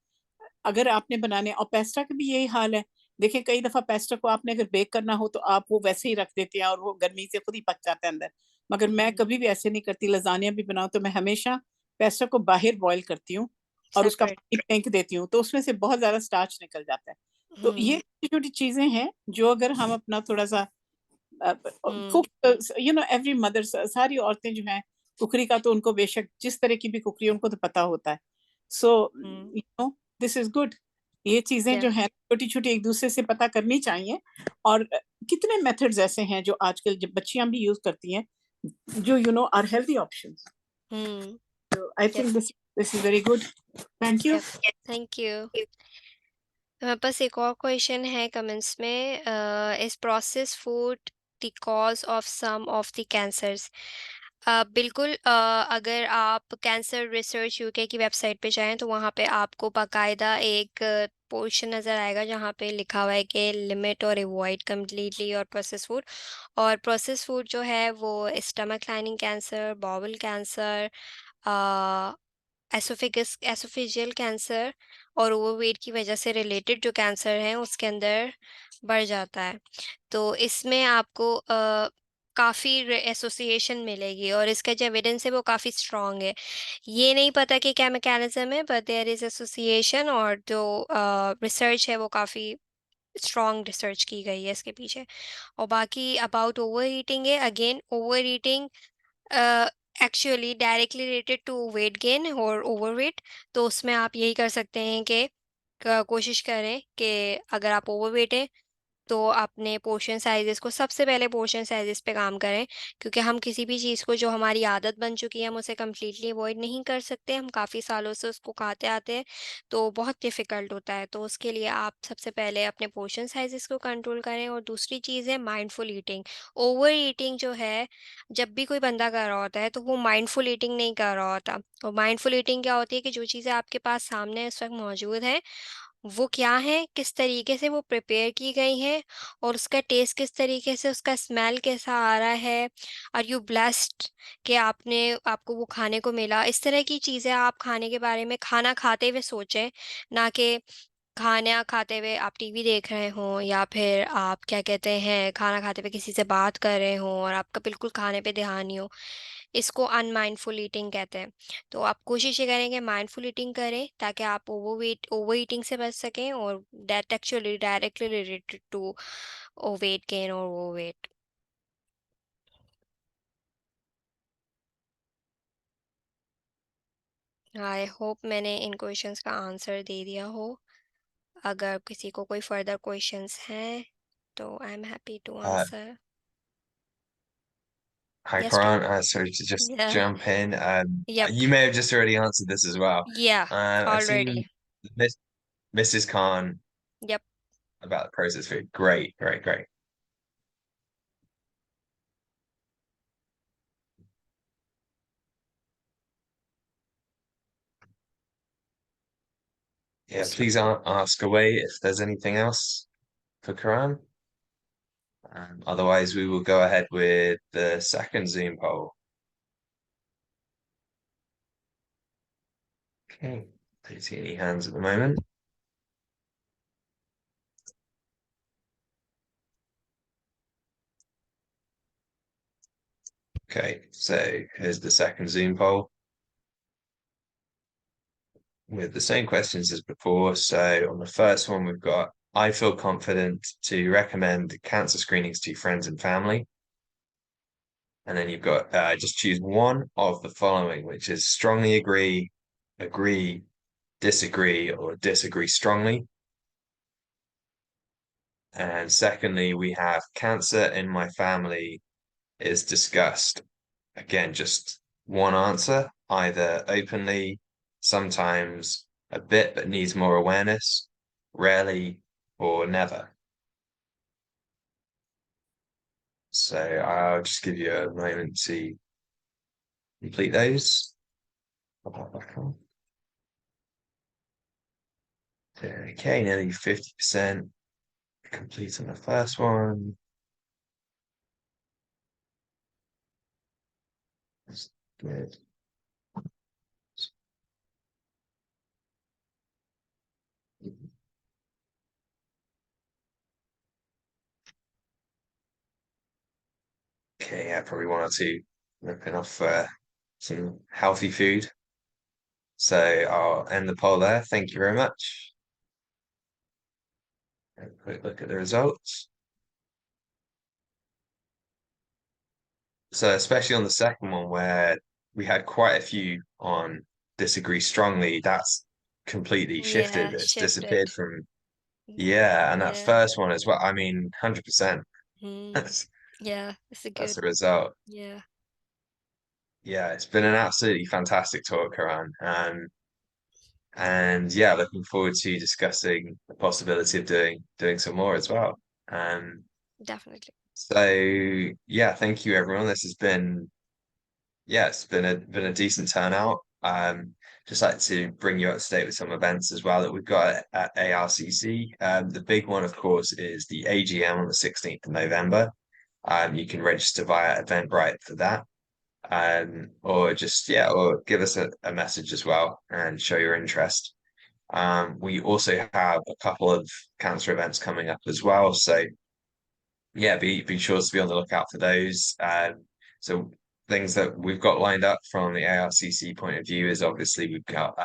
अगर आपने बनाने, और पेस्टा का भी यही हाल है। देखिए कई दफ़ा पेस्टा को आपने अगर बेक करना हो तो आप वो वैसे ही रख देते हैं और वो गर्मी से खुद ही पक जाता है अंदर। मगर मैं हम्म, कभी भी ऐसे नहीं करती, लज़ानिया भी बनाऊँ तो मैं हमेशा पेस्टा को बाहर बॉयल करती हूँ और उसका सेपरेट। पानी फेंक देती हूँ, तो उसमें से बहुत ज़्यादा स्टार्च निकल जाता है। तो ये हम्म, छोटी-छोटी चीज़ें हैं जो अगर हम अपना थोड़ा-सा हम्म, कुक, एवरी मदर, सारी औरतें जो हैं, कुकरी का तो उनको बेशक जिस तरह की भी कुकरी है उनको तो पता होता है। सो हम्म, दिस इज़ गुड। ये चीज़ें या जो हैं छोटी-छोटी एक-दूसरे से पता करनी चाहिए। और कितने मेथड्स ऐसे हैं जो आजकल जब बच्चियाँ भी यूज़ करती हैं, जो आर हेल्दी ऑप्शंस। हम्म, तो I yup, think this is very good. Thank you. Yup, thank you. हमारे पास एक और क्वेश्चन है कमेंट्स में, is process food the cause of some of the cancers? बिल्कुल। अगर आप कैंसर रिसर्च यूके की वेबसाइट पे जाएं तो वहाँ पे आपको बाकायदा एक पोर्शन नज़र आएगा जहाँ पे लिखा हुआ है कि लिमिट और अवॉइड कम्प्लीटली और प्रोसेस फूड। और प्रोसेस फूड जो है वो stomach lining cancer, bowel cancer, oesophageal cancer और ओवरवेट की वजह से रिलेटेड जो कैंसर हैं उसके अंदर बढ़ जाता है। तो इसमें आपको काफ़ी एसोसिएशन मिलेगी, और इसका जो एविडेंस है वो काफ़ी स्ट्रॉन्ग है। ये नहीं पता कि क्या मैकेनिज्म है, बट देयर इज़ एसोसिएशन, और जो रिसर्च है वो काफ़ी स्ट्रॉन्ग रिसर्च की गई है इसके पीछे। और बाकी अबाउट ओवर ईटिंग है, again over eating actually directly related to weight gain और ओवरवेट। तो उसमें आप यही कर सकते हैं कि कोशिश करें कि अगर आप ओवरवेट हैं तो अपने पोर्शन साइज़ेस को, सबसे पहले पोर्शन साइज़ेस पे काम करें, क्योंकि हम किसी भी चीज़ को जो हमारी आदत बन चुकी है हम उसे कम्प्लीटली अवॉइड नहीं कर सकते, हम काफ़ी सालों से उसको खाते आते हैं, तो बहुत डिफ़िकल्ट होता है। तो उसके लिए आप सबसे पहले अपने पोर्शन साइज़ेस को कंट्रोल करें, और दूसरी चीज़ है माइंडफुल ईटिंग। ओवर ईटिंग जो है, जब भी कोई बंदा कर रहा होता है तो वो माइंडफुल ईटिंग नहीं कर रहा होता। और माइंडफुल ईटिंग क्या होती है कि जो चीज़ें आपके पास सामने इस वक़्त मौजूद हैं वो क्या है, किस तरीके से वो प्रिपेयर की गई हैं, और उसका टेस्ट किस तरीके से, उसका स्मेल कैसा आ रहा है, आर यू ब्लेस्ड कि आपको वो खाने को मिला। इस तरह की चीज़ें आप खाने के बारे में खाना खाते हुए सोचें, ना कि खाना खाते हुए आप टीवी देख रहे हों, या फिर आप क्या कहते हैं खाना खाते हुए किसी से बात कर रहे हों और आपका बिल्कुल खाने पे ध्यान नहीं हो। इसको अनमाइंडफुल ईटिंग कहते हैं। तो आप कोशिश ये करेंगे माइंडफुल ईटिंग करें ताकि आप ओवर ईटिंग से बच सकें, और that actually directly related to weight gain और ओवर वेट। आई होप मैंने इन क्वेश्चंस का आंसर दे दिया हो। अगर किसी को कोई फर्दर क्वेश्चंस हैं तो I am happy to Uh, answer. Hi, Yes, Karan. Sorry to just yeah, jump in. yep, You may have just already answered this as well. yeah, I've seen already, Mrs. Khan yep. about the processed food. Great, great, great. Yeah, please ask away if there's anything else for Karan. Otherwise, we will go ahead with the second Zoom poll. Okay, don't see any hands at the moment. Okay, so here's the second Zoom poll with the same questions as before. So on the first one, we've got, I feel confident to recommend cancer screenings to friends and family. And then you've got just choose one of the following, which is strongly agree, agree, disagree, or disagree strongly. And secondly, we have cancer in my family is discussed. Again, just one answer, either openly, sometimes a bit but needs more awareness, rarely, or never. So I'll just give you a moment to complete those. Okay, nearly 50% complete on the first one. That's good. Okay, yeah, probably one or two ripping off some healthy food. So I'll end the poll there. Thank you very much. Have a quick look at the results. So especially on the second one where we had quite a few on disagree strongly, that's completely shifted. Yeah, It's shifted. disappeared from, yeah, and that Yeah. first one as well. I mean, 100%. Hmm. Yeah, it's a That's good. the result. Yeah, Yeah, it's been an absolutely fantastic talk, Karan. And yeah, looking forward to discussing the possibility of doing some more as well. Um, definitely. so yeah, thank you everyone. This has been, yeah, it's been a decent turnout. Just like to bring you up to date with some events as well that we've got at ARCC. The big one, of course, is the AGM on the 16th of November. You can register via Eventbrite for that. Or just, yeah, or give us a message as well and show your interest. We also have a couple of cancer events coming up as well. So yeah, be sure to be on the lookout for those. So things that we've got lined up from the ARCC point of view is obviously we've got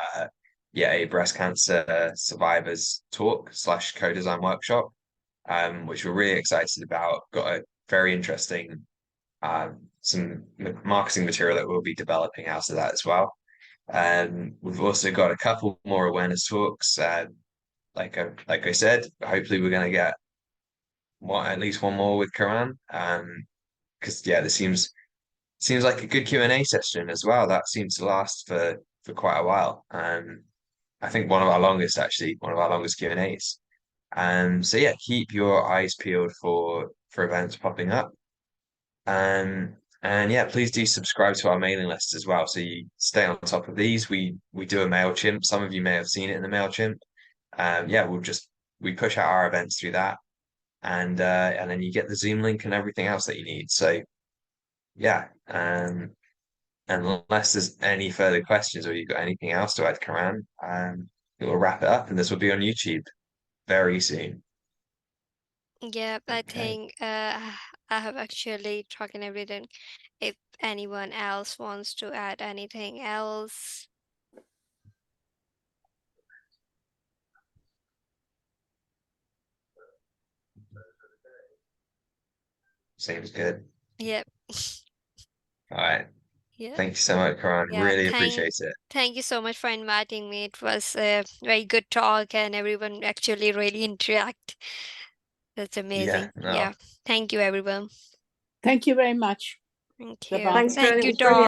a breast cancer survivors talk / co-design workshop, which we're really excited about. Got a very interesting some marketing material that we'll be developing out of that as well. We've also got a couple more awareness talks. Like I said, hopefully we're going to get at least one more with Karan. Because yeah, this seems like a good Q&A session as well. That seems to last for quite a while. I think one of our longest Q&As. So yeah, keep your eyes peeled for events popping up. And yeah, please do subscribe to our mailing list as well, so you stay on top of these. We do a MailChimp. Some of you may have seen it in the MailChimp. Yeah, we push out our events through that, and then you get the Zoom link and everything else that you need. So yeah, unless there's any further questions or you've got anything else to add, Karan, we'll wrap it up, and this will be on YouTube very soon. Yeah, I Okay. think I have actually talked everything. If anyone else wants to add anything else. Seems good. Yep. All right. Yeah. Thank you so much, Karan. Yeah, Really appreciate it. Thank you so much for inviting me. It was a very good talk and everyone actually really interact. That's amazing. no. Yeah. Thank you, everyone. Thank you very much. Thank Bye-bye. you. Thanks, Karan. Thank It you, was brilliant. Tom.